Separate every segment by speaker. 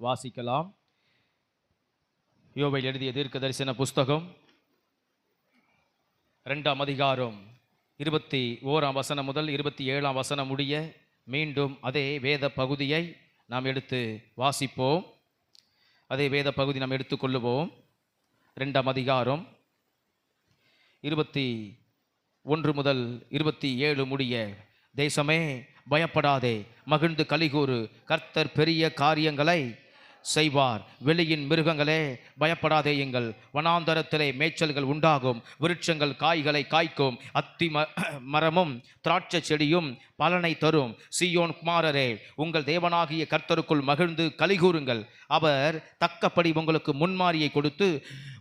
Speaker 1: வாசிக்கலாம். யோவேல் எழுதிய தீர்க்க தரிசன புஸ்தகம் 2ஆம் அதிகாரம் 21ஆம் வசனம் முதல் 27ஆம் வசனம் முடிய மீண்டும் அதே வேத பகுதியை நாம் எடுத்து வாசிப்போம். அதே வேத பகுதி நாம் எடுத்துக்கொள்ளுவோம். 2ஆம் அதிகாரம் 21 முதல் 27 முடிய. தேசமே பயப்படாதே, மகிழ்ந்து கலிகூறு, கர்த்தர் பெரிய காரியங்களை செய்வார். வெளியின் மிருகங்களே பயப்படாதேயுங்கள், வனாந்தரத்திலே மேய்ச்சல்கள் உண்டாகும், விருட்சங்கள் காய்களை காய்க்கும், அத்தி மரமும் திராட்சை செடியும் பலனை தரும். சீயோன் குமாரரே, உங்கள் தேவனாகிய கர்த்தருக்குள் மகிழ்ந்து கலிகூறுங்கள். அவர் தக்கப்படி உங்களுக்கு முன்மாரியை கொடுத்து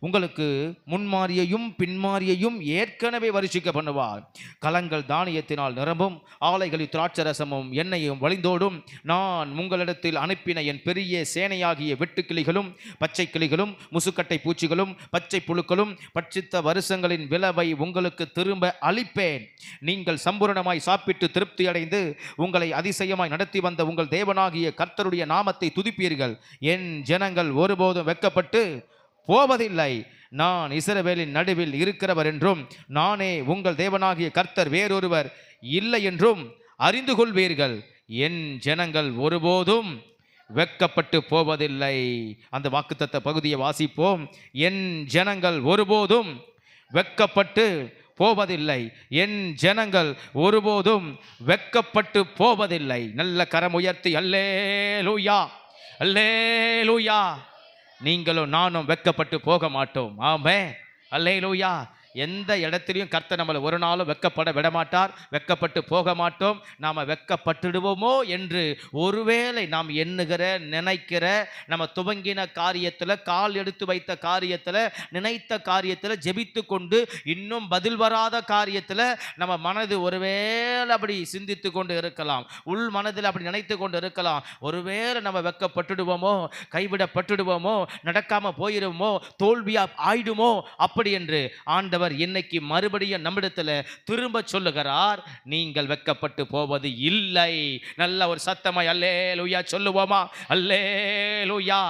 Speaker 1: உங்களுக்கு முன்மாரியையும் பின்மாரியையும் ஏற்கனவே வருஷிக்க பண்ணுவார். களங்கள் தானியத்தினால் நிரம்பும், ஆலைகளில் திராட்சரசமும் எண்ணெயும் வழிந்தோடும். நான் உங்களிடத்தில் அனுப்பின என் பெரிய சேனையாகிய வெட்டுக்கிளிகளும் பச்சை கிளிகளும் முசுக்கட்டை பூச்சிகளும் பச்சை புழுக்களும் பட்சித்த வருஷங்களின் விளைவை உங்களுக்கு திரும்ப அளிப்பேன். நீங்கள் சம்பூரணமாய் சாப்பிட்டு திருப்தி அடைந்து உங்களை அதிசயமாய் நடத்தி வந்த உங்கள் தேவனாகிய கர்த்தருடைய நாமத்தை துதிப்பீர்கள். என் ஜனங்கள் ஒருபோதும் வெட்கப்பட்டு போவதில்லை. நான் இஸ்ரவேலின் நடுவில் இருக்கிறவர் என்றும் நானே உங்கள் தேவனாகிய கர்த்தர் வேறொருவர் இல்லை என்றும் அறிந்து கொள்வீர்கள். என் ஜனங்கள் ஒருபோதும் வெட்கப்பட்டு போவதில்லை. அந்த வாக்குத்தத்த பகுதியை வாசிப்போம். என் ஜனங்கள் ஒருபோதும் வெட்கப்பட்டு போவதில்லை. என் ஜனங்கள் ஒருபோதும் வெட்கப்பட்டு போவதில்லை. நல்ல கரம் உயர்த்தி அல்லேலூயா, அல்லேலூயா. நீங்களும் நானும் வெட்கப்பட்டு போக மாட்டோம். ஆமென், அல்லேலூயா. எந்த இடத்துலையும் கர்த்தர் நம்மளை ஒரு நாளும் வெட்கப்பட விடமாட்டார். வெட்கப்பட்டு போக மாட்டோம். நாம் வெட்கப்பட்டுடுவோமோ என்று ஒருவேளை நாம் எண்ணுகிற நினைக்கிற நம்ம துவங்கின காரியத்தில், கால் எடுத்து வைத்த காரியத்தில், நினைத்த காரியத்தில், ஜெபித்து கொண்டு இன்னும் பதில் வராத காரியத்தில் நம்ம மனது ஒருவேளை அப்படி சிந்தித்து கொண்டு இருக்கலாம். உள் மனதில் அப்படி நினைத்து கொண்டு இருக்கலாம். ஒருவேளை நம்ம வெட்கப்பட்டுடுவோமோ, கைவிடப்பட்டுடுவோமோ, நடக்காமல் போயிடுவோமோ, தோல்வியா ஆயிடுமோ அப்படி என்று ஆண்டவர் இன்னைக்கு மறுபடியும் நம்மிடத்தில் திரும்ப சொல்லுகிறார், நீங்கள் வெட்கப்பட்டு போவது இல்லை. நல்ல ஒரு சத்தமாய் அல்லேலூயா சொல்லுவோமா? அல்லேலூயா.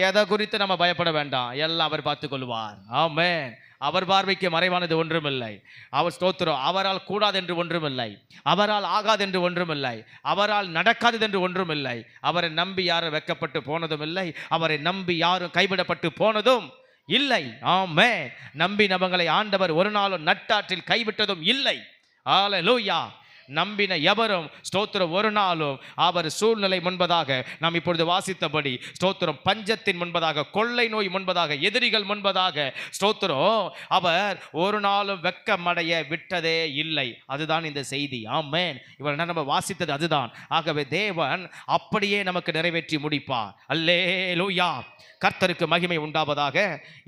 Speaker 1: எதை குறித்து நம்ம பயப்பட வேண்டாம், எல்லாம் அவர் பார்த்துக் கொள்வார். ஆமென். அவர் பார்வைக்கு மறைவானது ஒன்றுமில்லை. அவர் ஸ்தோத்திரம். அவரால் கூடாது என்று ஒன்றுமில்லை, அவரால் ஆகாது என்று ஒன்றுமில்லை, அவரால் நடக்காதது என்று ஒன்றுமில்லை. அவரை நம்பி யாரும் வெட்கப்பட்டு போனதும் இல்லை, அவரை நம்பி யாரும் கைவிடப்பட்டு போனதும் இல்லை. ஆமென். நம்பினவங்களை ஆண்டவர் ஒரு நாளும் நட்டாற்றில் கைவிட்டதும் இல்லை. ஹல்லேலூயா. நம்பின எவரும் ஸ்தோத்திரம் ஒரு நாளும் அவர் சூழ்நிலை முன்பதாக நாம் இப்பொழுது வாசித்தபடி ஸ்தோத்திரம், பஞ்சத்தின் முன்பதாக, கொள்ளை நோய் முன்பதாக, எதிரிகள் முன்பதாக ஸ்தோத்திரம் அவர் ஒரு நாளும் வெட்கமடைய விட்டதே இல்லை. அதுதான் இந்த செய்தி. ஆமென். இவள் நம்ம வாசித்தது அதுதான். ஆகவே தேவன் அப்படியே நமக்கு நிறைவேற்றி முடிப்பார். அல்லேலூயா. கர்த்தருக்கு மகிமை உண்டாவதாக.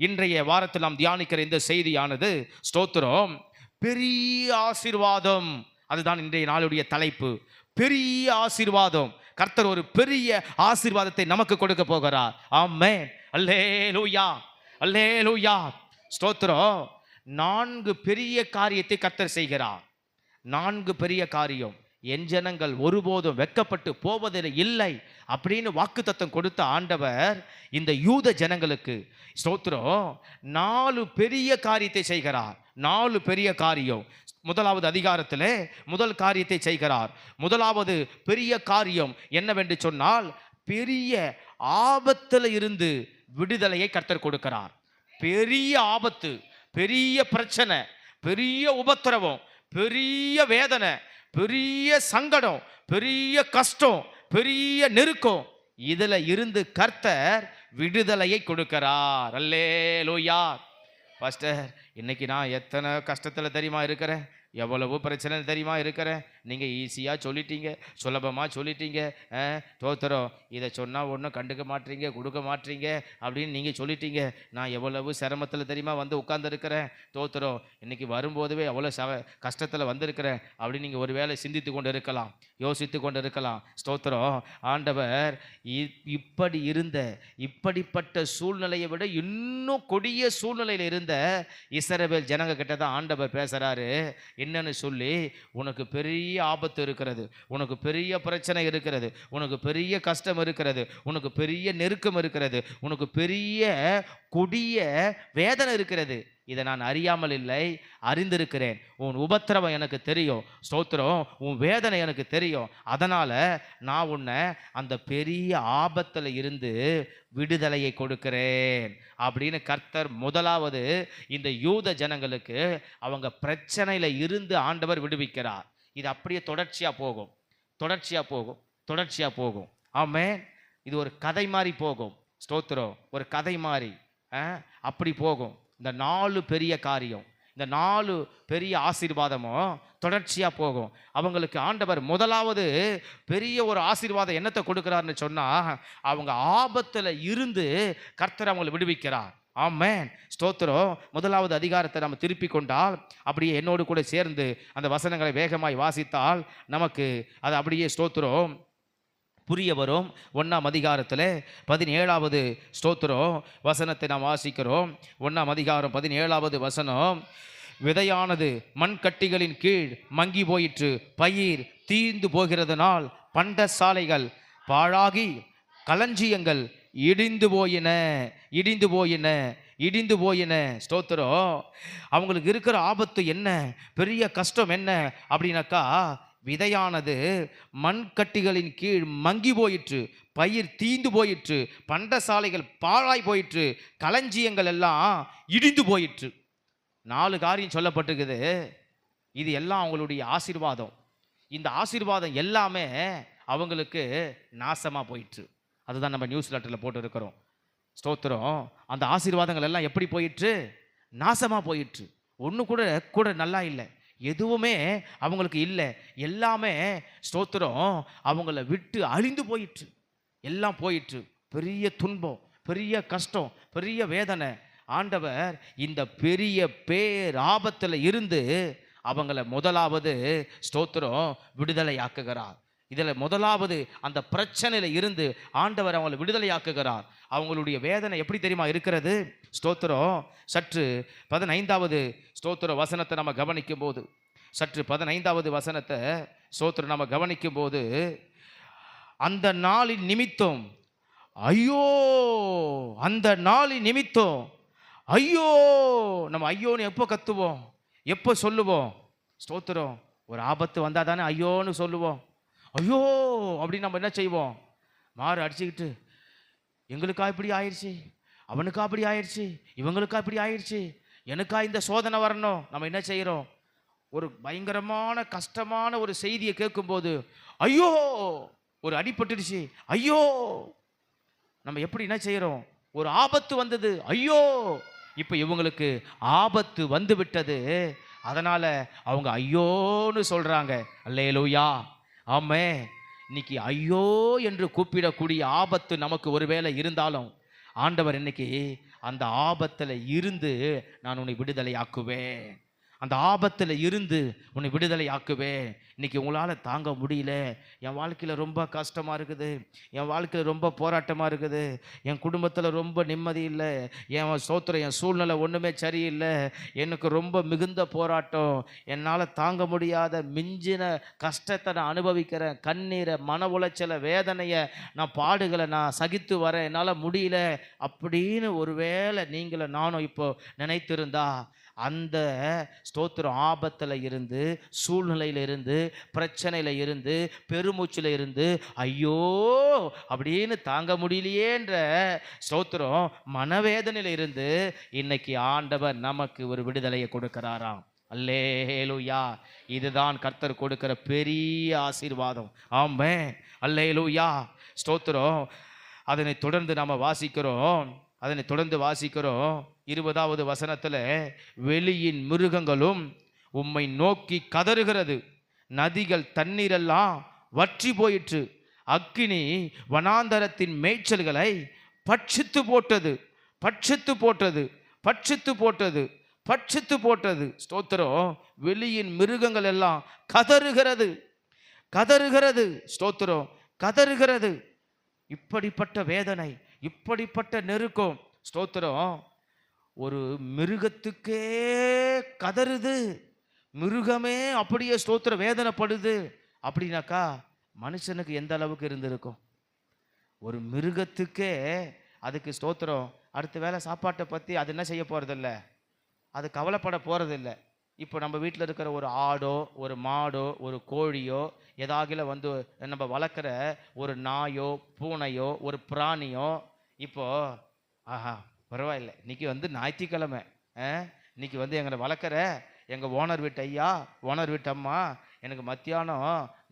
Speaker 1: இன்றைய வாரத்தில் நாம் தியானிக்கிற இந்த செய்தியானது ஸ்தோத்திரம் பெரிய ஆசீர்வாதம். அதுதான் இன்றைய நாளுடைய தலைப்பு. பெரிய ஆசீர்வாதம். கர்த்தர் ஒரு பெரிய ஆசீர்வாதத்தை நமக்கு கொடுக்க போகிறார். ஆமென். அல்லேலூயா, அல்லேலூயா. ஸ்தோத்திரம். 4 பெரிய காரியத்தை கர்த்தர் செய்கிறார். 4 பெரிய காரியம். என் ஜனங்கள் ஒருபோதும் வெட்கப்பட்டு போவதில்லை இல்லை அப்படின்னு வாக்குத்தத்தம் கொடுத்த ஆண்டவர் இந்த யூத ஜனங்களுக்கு ஸ்தோத்திரம் 4 பெரிய காரியத்தை செய்கிறார். 4 பெரிய காரியம். முதலாவது அதிகாரத்திலே முதல் காரியத்தை செய்கிறார். முதலாவது பெரிய காரியம் என்னவென்று சொன்னால், பெரிய ஆபத்தில் இருந்து விடுதலையை கர்த்தர் கொடுக்கிறார். பெரிய ஆபத்து, பெரிய பிரச்சனை, பெரிய உபத்திரவம், பெரிய வேதனை, பெரிய சங்கடம், பெரிய கஷ்டம், பெரிய நெருக்கம், இதுல இருந்து கர்த்தர் விடுதலையை கொடுக்கிறார். அல்லேலூயா. பாஸ்டர், இன்னைக்கு நான் எத்தனை கஷ்டத்தில் தெரியுமா இருக்கிறேன், எவ்வளவு பிரச்சனை தெரியுமா இருக்கிறேன். நீங்கள் ஈஸியாக சொல்லிட்டீங்க, சுலபமாக சொல்லிட்டீங்க. தோத்திரம், இதை சொன்னால் ஒன்றும் கண்டுக்க மாட்டீங்க, கொடுக்க மாட்டீங்க அப்படின்னு நீங்கள் சொல்லிட்டீங்க. நான் எவ்வளவு சிரமத்தில் தெரியுமா வந்து உட்கார்ந்துருக்கிறேன். தோத்திரம், இன்னைக்கு வரும்போதுவே எவ்வளோ கஷ்டத்தில் வந்திருக்கிறேன் அப்படின்னு நீங்கள் ஒரு வேளை சிந்தித்து கொண்டு இருக்கலாம், யோசித்து கொண்டு இருக்கலாம். ஸ்தோத்திரம். ஆண்டவர் இப்படி இருந்த இப்படிப்பட்ட சூழ்நிலையை விட இன்னும் கொடிய சூழ்நிலையில் இருந்த இஸ்ரவேல் ஜனங்க கிட்ட தான் ஆண்டவர் பேசுகிறாரு. என்னன்னு சொல்லி, உனக்கு பெரிய பெரிய ஆபத்து இருக்கிறது, உனக்கு பெரிய பிரச்சனை இருக்கிறது, உனக்கு பெரிய கஷ்டம் இருக்கிறது, உனக்கு பெரிய நெருக்கம் இருக்கிறது, உனக்கு பெரிய கொடிய வேதனை இருக்கிறது. இதை நான் அறியாமல் இல்லை, அறிந்திருக்கிறேன். உன் உபத்திரவம் எனக்கு தெரியும், ஸ்தோத்திரம், உன் வேதனை எனக்கு தெரியும். அதனால நான் உன்னை அந்த பெரிய ஆபத்தில் இருந்து விடுதலையை கொடுக்கிறேன் அப்படின்னு கர்த்தர் முதலாவது இந்த யூத ஜனங்களுக்கு அவங்க பிரச்சனையில இருந்து ஆண்டவர் விடுவிக்கிறார். இது அப்படியே தொடர்ச்சியா போகும், தொடர்ச்சியா போகும், தொடர்ச்சியா போகும். ஆமென். இது ஒரு கதை மாதிரி போகும், ஸ்தோத்திரம், ஒரு கதை மாதிரி அப்படி போகும். இந்த 4 பெரிய காரியம், இந்த 4 பெரிய ஆசீர்வாதமும் தொடர்ச்சியா போகும். அவங்களுக்கு ஆண்டவர் முதலாவது பெரிய ஒரு ஆசீர்வாதம் என்னத்தை கொடுக்கிறார்னு சொன்னா, அவங்க ஆபத்துல இருந்து கர்த்தர் அவங்களை விடுவிக்கிறார். ஆமென், ஸ்தோத்திரம். முதலாவது அதிகாரத்தை நம்ம திருப்பி கொண்டால், அப்படியே என்னோடு கூட சேர்ந்து அந்த வசனங்களை வேகமாய் வாசித்தால் நமக்கு அது அப்படியே ஸ்தோத்திரம் புரிய வரும். 1ஆம் அதிகாரத்தில் 17வது ஸ்தோத்திரம் வசனத்தை நாம் வாசிக்கிறோம். 1ஆம் அதிகாரம் 17வது வசனம், விதையானது மண் கட்டிகளின் கீழ் மங்கி போயிற்று, பயிர் தீர்ந்து போகிறதுனால் பண்டசாலைகள் பாழாகி களஞ்சியங்கள் இடிந்து போயின, இடிந்து போயின, இடிந்து போயின. ஸ்தோத்திரம். அவங்களுக்கு இருக்கிற ஆபத்து என்ன, பெரிய கஷ்டம் என்ன அப்படின்னாக்கா, விதையானது மண் கட்டிகளின் கீழ் மங்கி போயிற்று, பயிர் தீந்து போயிற்று, பண்டசாலைகள் பாழாய் போயிற்று, களஞ்சியங்கள் எல்லாம் இடிந்து போயிற்று. 4 காரியம் சொல்லப்பட்டிருக்குது. இது எல்லாம் அவங்களுடைய ஆசீர்வாதம். இந்த ஆசீர்வாதம் எல்லாமே அவங்களுக்கு நாசமாக போயிற்று. அதுதான் நம்ம நியூஸ் லெட்டரில் போட்டு இருக்கிறோம். ஸ்தோத்திரம். அந்த ஆசீர்வாதங்கள் எல்லாம் எப்படி போயிற்று? நாசமாக போயிற்று. ஒன்று கூட கூட நல்லா இல்லை, எதுவுமே அவங்களுக்கு இல்லை. எல்லாமே ஸ்தோத்திரம் அவங்கள விட்டு அழிந்து போயிற்று, எல்லாம் போயிற்று. பெரிய துன்பம், பெரிய கஷ்டம், பெரிய வேதனை. ஆண்டவர் இந்த பெரிய பேர் ஆபத்தில் இருந்து அவங்கள முதலாவது ஸ்தோத்திரம் விடுதலை ஆக்குகிறார். இதில் முதலாவது அந்த பிரச்சனையில இருந்து ஆண்டவர் அவங்களை விடுதலை ஆக்குகிறார். அவங்களுடைய வேதனை எப்படி தெரியுமா இருக்கிறது? ஸ்தோத்திரம். சற்று 15வது ஸ்தோத்திர வசனத்தை நம்ம கவனிக்கும் போது, சற்று 15வது வசனத்தை ஸ்தோத்திரம் நம்ம கவனிக்கும் போது, அந்த நாளின் நிமித்தம் ஐயோ, அந்த நாளின் நிமித்தம் ஐயோ. நம்ம ஐயோன்னு எப்போ கத்துவோம், எப்போ சொல்லுவோம்? ஸ்தோத்திரம். ஒரு ஆபத்து வந்தால் தானே ஐயோன்னு சொல்லுவோம். ஐயோ அப்படின்னு நம்ம என்ன செய்வோம்? மாறு அடிச்சுக்கிட்டு, எங்களுக்கா இப்படி ஆயிடுச்சு, அவனுக்கா அப்படி ஆயிடுச்சு, இவங்களுக்கா இப்படி ஆயிடுச்சு, எனக்கா இந்த சோதனை வரணும். நம்ம என்ன செய்கிறோம்? ஒரு பயங்கரமான கஷ்டமான ஒரு செய்தியை கேட்கும்போது ஐயோ, ஒரு அடிபட்டுடுச்சு, ஐயோ. நம்ம எப்படி என்ன செய்கிறோம்? ஒரு ஆபத்து வந்தது, ஐயோ. இப்போ இவங்களுக்கு ஆபத்து வந்து விட்டது, அதனால அவங்க ஐயோன்னு சொல்றாங்க. அல்லேலூயா, ஆமே. இன்னைக்கு ஐயோ என்று கூப்பிடக்கூடிய ஆபத்து நமக்கு ஒருவேளை இருந்தாலும், ஆண்டவர் இன்னைக்கு அந்த ஆபத்தில் இருந்து நான் உன்னை விடுதலை ஆக்குவேன், அந்த ஆபத்தில் இருந்து உன்னை விடுதலை ஆக்குவேன். இன்னைக்கு உங்களால் தாங்க முடியல, என் வாழ்க்கையில் ரொம்ப கஷ்டமாக இருக்குது, என் வாழ்க்கையில் ரொம்ப போராட்டமாக இருக்குது, என் குடும்பத்தில் ரொம்ப நிம்மதி இல்லை, என் சோத்திரம், என் சூழ்நிலை ஒன்றுமே சரியில்லை, எனக்கு ரொம்ப மிகுந்த போராட்டம், என்னால் தாங்க முடியாத மிஞ்சின கஷ்டத்தை நான் அனுபவிக்கிறேன், கண்ணீரை, மன உளைச்சலை, வேதனையை, நான் பாடுகளை நான் சகித்து வரேன், என்னால் முடியல அப்படின்னு ஒருவேளை நீங்கள நானும் இப்போ நினைத்திருந்தா, அந்த ஸ்தோத்திரம் ஆபத்தில் இருந்து, சூழ்நிலையில் இருந்து, பிரச்சனையில் இருந்து, பெருமூச்சில் இருந்து ஐயோ அப்படின்னு தாங்க முடியலையேன்ற ஸ்தோத்திரம் மனவேதனையில் இருந்து இன்னைக்கு ஆண்டவர் நமக்கு ஒரு விடுதலையை கொடுக்கிறாராம். அல்லேலூயா. இதுதான் கர்த்தர் கொடுக்கிற பெரிய ஆசீர்வாதம். ஆமென், அல்லேலூயா, ஸ்தோத்திரம். அதனை தொடர்ந்து நாம் வாசிக்கிறோம், 20வது வசனத்தில், வெளியின் மிருகங்களும் உம்மை நோக்கி கதறுகிறது, நதிகள் தண்ணீரெல்லாம் வற்றி போயிற்று, அக்கினி வனாந்தரத்தின் மேய்ச்சல்களை பட்சித்து போட்டது, பட்சித்து போட்டது, பட்சித்து போட்டது, பட்சித்து போட்டது. ஸ்தோத்திரம். வெளியின் மிருகங்கள் எல்லாம் கதறுகிறது, கதறுகிறது. ஸ்தோத்திரம், கதறுகிறது. இப்படிப்பட்ட வேதனை, இப்படிப்பட்ட நெருக்கம். ஸ்தோத்திரம். ஒரு மிருகத்துக்கே கதறுது, மிருகமே அப்படியே ஸ்தோத்திரம் வேதனைப்படுது அப்படின்னாக்கா மனுஷனுக்கு எந்த அளவுக்கு இருந்திருக்கும்? ஒரு மிருகத்துக்கே அதுக்கு ஸ்தோத்திரம் அடுத்த வேளை சாப்பாட்டை பற்றி அது என்ன செய்ய போகிறதில்ல, அது கவலைப்பட போகிறதில்ல. இப்போ நம்ம வீட்டில் இருக்கிற ஒரு ஆடோ ஒரு மாடோ ஒரு கோழியோ ஏதாகில வந்து நம்ம வளர்க்குற ஒரு நாயோ பூனையோ ஒரு பிராணியோ இப்போ ஆஹா பரவாயில்ல, இன்னைக்கு வந்து ஞாயிற்றுக்கிழமை, இன்னைக்கு வந்து எங்களை வளர்க்குற எங்கள் ஓனர் வீட்டு ஐயா ஓனர் வீட்டு அம்மா எனக்கு மத்தியானம்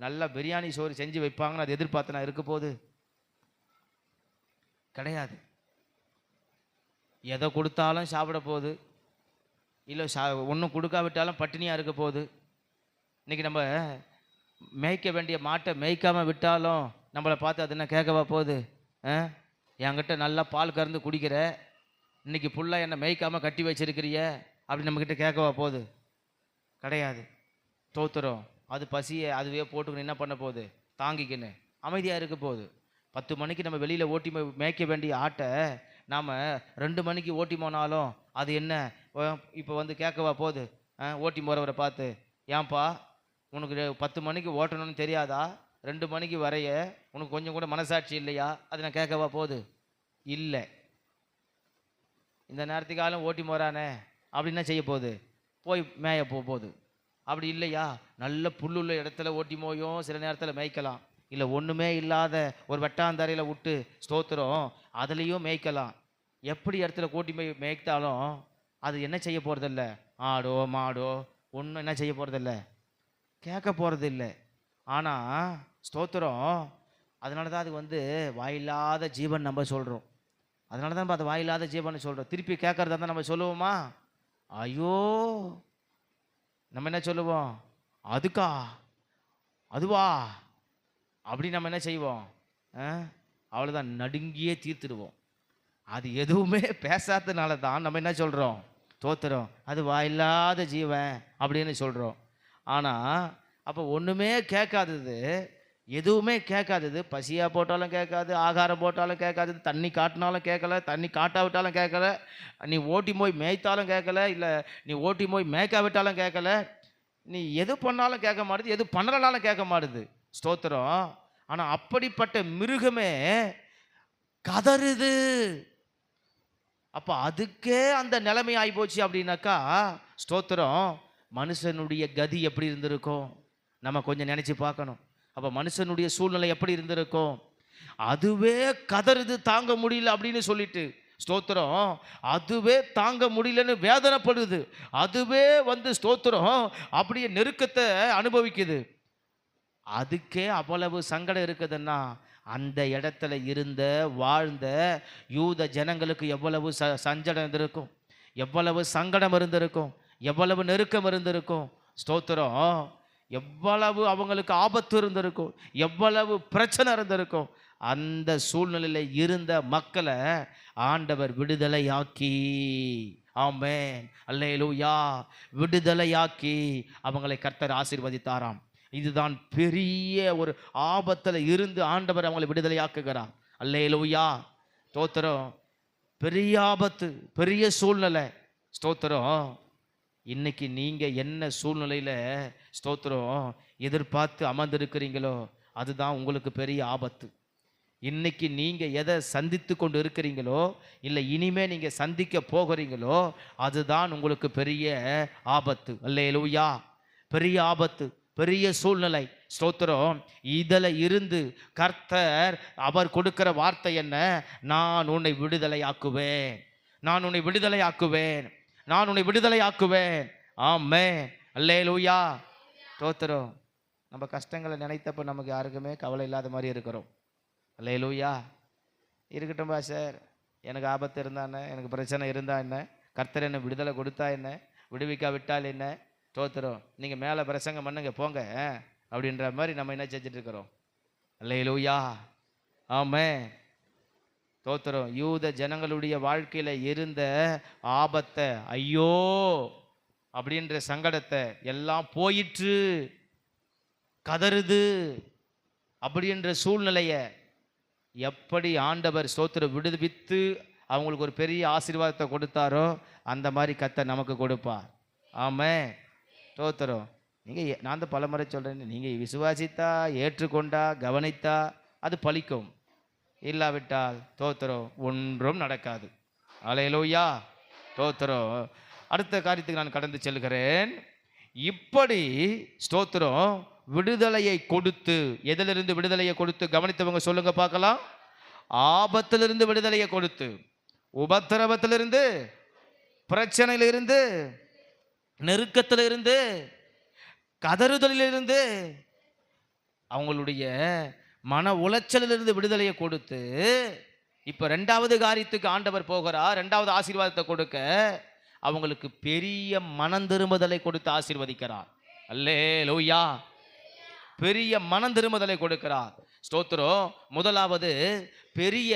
Speaker 1: நல்லா பிரியாணி சோறு செஞ்சு வைப்பாங்கன்னு அது எதிர்பார்த்து நான் இருக்க போகுது கிடையாது. எதை கொடுத்தாலும் சாப்பிட போகுது, இல்லை ஒன்றும் கொடுக்காவிட்டாலும் பட்டினியாக இருக்க போகுது. இன்றைக்கி நம்ம மேய்க்க வேண்டிய மாட்டை மேய்க்காமல் விட்டாலும் நம்மளை பார்த்து அது என்ன கேட்கவா போகுது? என்கிட்ட நல்லா பால் கறந்து குடிக்கிற, இன்றைக்கி ஃபுல்லாக என்னை மேய்க்காமல் கட்டி வச்சிருக்கிறிய அப்படி நம்மக்கிட்ட கேட்கவா போகுது? கிடையாது. தோத்துறோம். அது பசியை அதுவே போட்டுக்கணும், என்ன பண்ண போகுது? தாங்கிக்கின்னு அமைதியாக இருக்க போகுது. 10 மணிக்கு நம்ம வெளியில் ஓட்டி மேய்க்க வேண்டிய ஆட்டை நாம் 2 மணிக்கு ஓட்டி போனாலும் அது என்ன இப்போ வந்து கேட்கவா போகுது? ஓட்டி போகிறவரை பார்த்து, ஏன்பா உனக்கு 10 மணிக்கு ஓட்டணும்னு தெரியாதா? 2 மணிக்கு வரைய உனக்கு கொஞ்சம் கூட மனசாட்சி இல்லையா? அது நான் கேட்கவா போகுது? இல்லை. இந்த நேரத்துக்காலும் ஓட்டி போகிறானே அப்படி என்ன செய்ய போகுது? போய் மேய போகுது. அப்படி இல்லையா, நல்ல புல்லுள்ள இடத்துல ஓட்டி மோயும் சில நேரத்தில் மேய்க்கலாம். இல்லை ஒன்றுமே இல்லாத ஒரு வெட்டாந்தரையில் விட்டு ஸ்தோத்திரம் அதுலேயும் மேய்க்கலாம். எப்படி இடத்துல கூட்டி மேய்த்தாலும் அது என்ன செய்ய போகிறதில்ல, ஆடோ மாடோ ஒன்றும் என்ன செய்ய போகிறதில்ல, கேட்க போகிறதில்லை. ஆனால் ஸ்தோத்திரம் அதனால தான் அது வந்து வாயில்லாத ஜீவன் நம்ம சொல்கிறோம். அதனால தான் அது வாயில்லாத ஜீவன் சொல்கிறோம். திருப்பி கேட்கறதா தான் நம்ம சொல்லுவோமா? ஐயோ நம்ம என்ன சொல்லுவோம்? அதுக்கா அதுவா அப்படி நம்ம என்ன செய்வோம்? அவ்வளோதான், நடுங்கியே தீர்த்துடுவோம். அது எதுவுமே பேசாததுனால தான் நம்ம என்ன சொல்கிறோம்? தோத்துறோம், அது வாயில்லாத ஜீவன் அப்படின்னு சொல்கிறோம். ஆனால் அப்போ ஒன்றுமே கேட்காதது, எதுவுமே கேட்காதது, பசியாக போட்டாலும் கேட்காது, ஆகாரம் போட்டாலும் கேட்காது, தண்ணி காட்டினாலும் கேட்கல, தண்ணி காட்டாவிட்டாலும் கேட்கல, நீ ஓட்டி போய் மேய்த்தாலும் கேட்கல, இல்லை நீ ஓட்டி போய் மேய்க்காவிட்டாலும் கேட்கல, நீ எது பண்ணாலும் கேட்க மாட்டுது, எது பண்ணலனாலும் கேட்க மாட்டுது. ஸ்தோத்திரம். ஆனால் அப்படிப்பட்ட மிருகமே கதறுது. அப்போ அதுக்கே அந்த நிலைமை ஆகி போச்சு அப்படின்னாக்கா ஸ்தோத்திரம் மனுஷனுடைய கதி எப்படி இருந்திருக்கும் நம்ம கொஞ்சம் நினச்சி பார்க்கணும். அப்போ மனுஷனுடைய சூழ்நிலை எப்படி இருந்திருக்கும்? அதுவே கதறுது, தாங்க முடியல அப்படின்னு சொல்லிட்டு ஸ்தோத்திரம் அதுவே தாங்க முடியலன்னு வேதனைப்படுது. அதுவே வந்து ஸ்தோத்திரம் அப்படியே நெருக்கத்தை அனுபவிக்குது. அதுக்கே அவ்வளவு சங்கடம் இருக்குதுன்னா அந்த இடத்துல இருந்த வாழ்ந்த யூத ஜனங்களுக்கு எவ்வளவு சஞ்சடம் இருந்திருக்கும், எவ்வளவு சங்கடம் இருந்திருக்கும், எவ்வளவு நெருக்கம் இருந்திருக்கும். ஸ்தோத்திரம் எவ்வளவு அவங்களுக்கு ஆபத்து இருந்திருக்கும், எவ்வளவு பிரச்சனை இருந்திருக்கும். அந்த சூழ்நிலையில் இருந்த மக்களை ஆண்டவர் விடுதலையாக்கி, ஆமென் அல்லேலூயா, விடுதலையாக்கி அவங்களை கர்த்தர் ஆசீர்வதித்தாராம். இதுதான் பெரிய ஒரு ஆபத்தில் இருந்து ஆண்டவர் அவங்களை விடுதலையாக்குகிறார். அல்லேலூயா, ஸ்தோத்திரம். பெரிய ஆபத்து, பெரிய சூழ்நிலை. ஸ்தோத்திரம். இன்னைக்கு நீங்கள் என்ன சூழ்நிலையில் ஸ்தோத்திரம் எதிர்பார்த்து அமர்ந்திருக்கிறீங்களோ அதுதான் உங்களுக்கு பெரிய ஆபத்து. இன்னைக்கு நீங்கள் எதை சந்தித்து கொண்டு இருக்கிறீங்களோ இல்லை இனிமே நீங்கள் சந்திக்க போகிறீங்களோ அதுதான் உங்களுக்கு பெரிய ஆபத்து. அல்லேலூயா, பெரிய ஆபத்து, பெரிய சூழ்நிலை. ஸ்தோத்திரம். இதில் இருந்து கர்த்தர் அவர் கொடுக்கிற வார்த்தை என்ன? நான் உன்னை விடுதலையாக்குவேன், நான் உன்னை விடுதலையாக்குவேன், நான் உன்னை விடுதலையாக்குவேன். ஆமென் அல்லேலூயா. ஸ்தோத்திரம். நம்ம கஷ்டங்களை நினைத்தப்ப நமக்கு யாருக்குமே கவலை இல்லாத மாதிரி இருக்கிறோம். அல்லேலூயா. இருக்கட்டும் பாஸ்டர், எனக்கு ஆபத்து இருந்தா என்ன, எனக்கு பிரச்சனை இருந்தா என்ன, கர்த்தர் என்ன விடுதலை கொடுத்தா என்ன, விடுவிக்கா விட்டால் என்ன. ஸ்தோத்திரம். நீங்கள் மேலே பிரசங்கம் பண்ணுங்க போங்க அப்படின்ற மாதிரி நம்ம என்ன செஞ்சுட்டு இருக்கிறோம். அல்லேலூயா, ஆமென். ஸ்தோத்திரம். யூத ஜனங்களுடைய வாழ்க்கையில் இருந்த ஆபத்தை, ஐயோ அப்படின்ற சங்கடத்தை எல்லாம் போயிற்று, கதறுது அப்படின்ற சூழ்நிலையை எப்படி ஆண்டவர் ஸ்தோத்திரம் விடுவித்து அவங்களுக்கு ஒரு பெரிய ஆசீர்வாதத்தை கொடுத்தாரோ அந்த மாதிரி கர்த்தர் நமக்கு கொடுப்பார். ஆமென். ஸ்தோத்திரம். நான் தான் பலமுறை சொல்கிறேன், நீங்கள் விசுவாசித்தா, ஏற்றுக்கொண்டா, கவனித்தா அது பலிக்கும். இல்லாவிட்டால் ஸ்தோத்திரம் ஒன்றும் நடக்காது. அல்லேலூயா, ஸ்தோத்திரம். அடுத்த காரியத்துக்கு நான் கடந்து செல்கிறேன். இப்படி ஸ்தோத்திரம் விடுதலையை கொடுத்து, எதிலிருந்து விடுதலையை கொடுத்து கவனித்தவங்க சொல்லுங்க பார்க்கலாம். ஆபத்திலிருந்து விடுதலையை கொடுத்து, உபத்திரவத்திலிருந்து, பிரச்சனையிலிருந்து, நெருக்கத்திலிருந்து, கதறுதலிலிருந்து, அவங்களுடைய மன உளைச்சலிலிருந்து விடுதலையை கொடுத்து, இப்ப ரெண்டாவது காரியத்துக்கு ஆண்டவர் போகிறார். ரெண்டாவது ஆசீர்வாதத்தை கொடுக்க அவங்களுக்கு பெரிய மனம் திரும்புதலை கொடுத்து ஆசீர்வதிக்கிறார். அல்லேலூயா, பெரிய மனம் திரும்புதலை கொடுக்கிறார். ஸ்தோத்திரம். முதலாவது பெரிய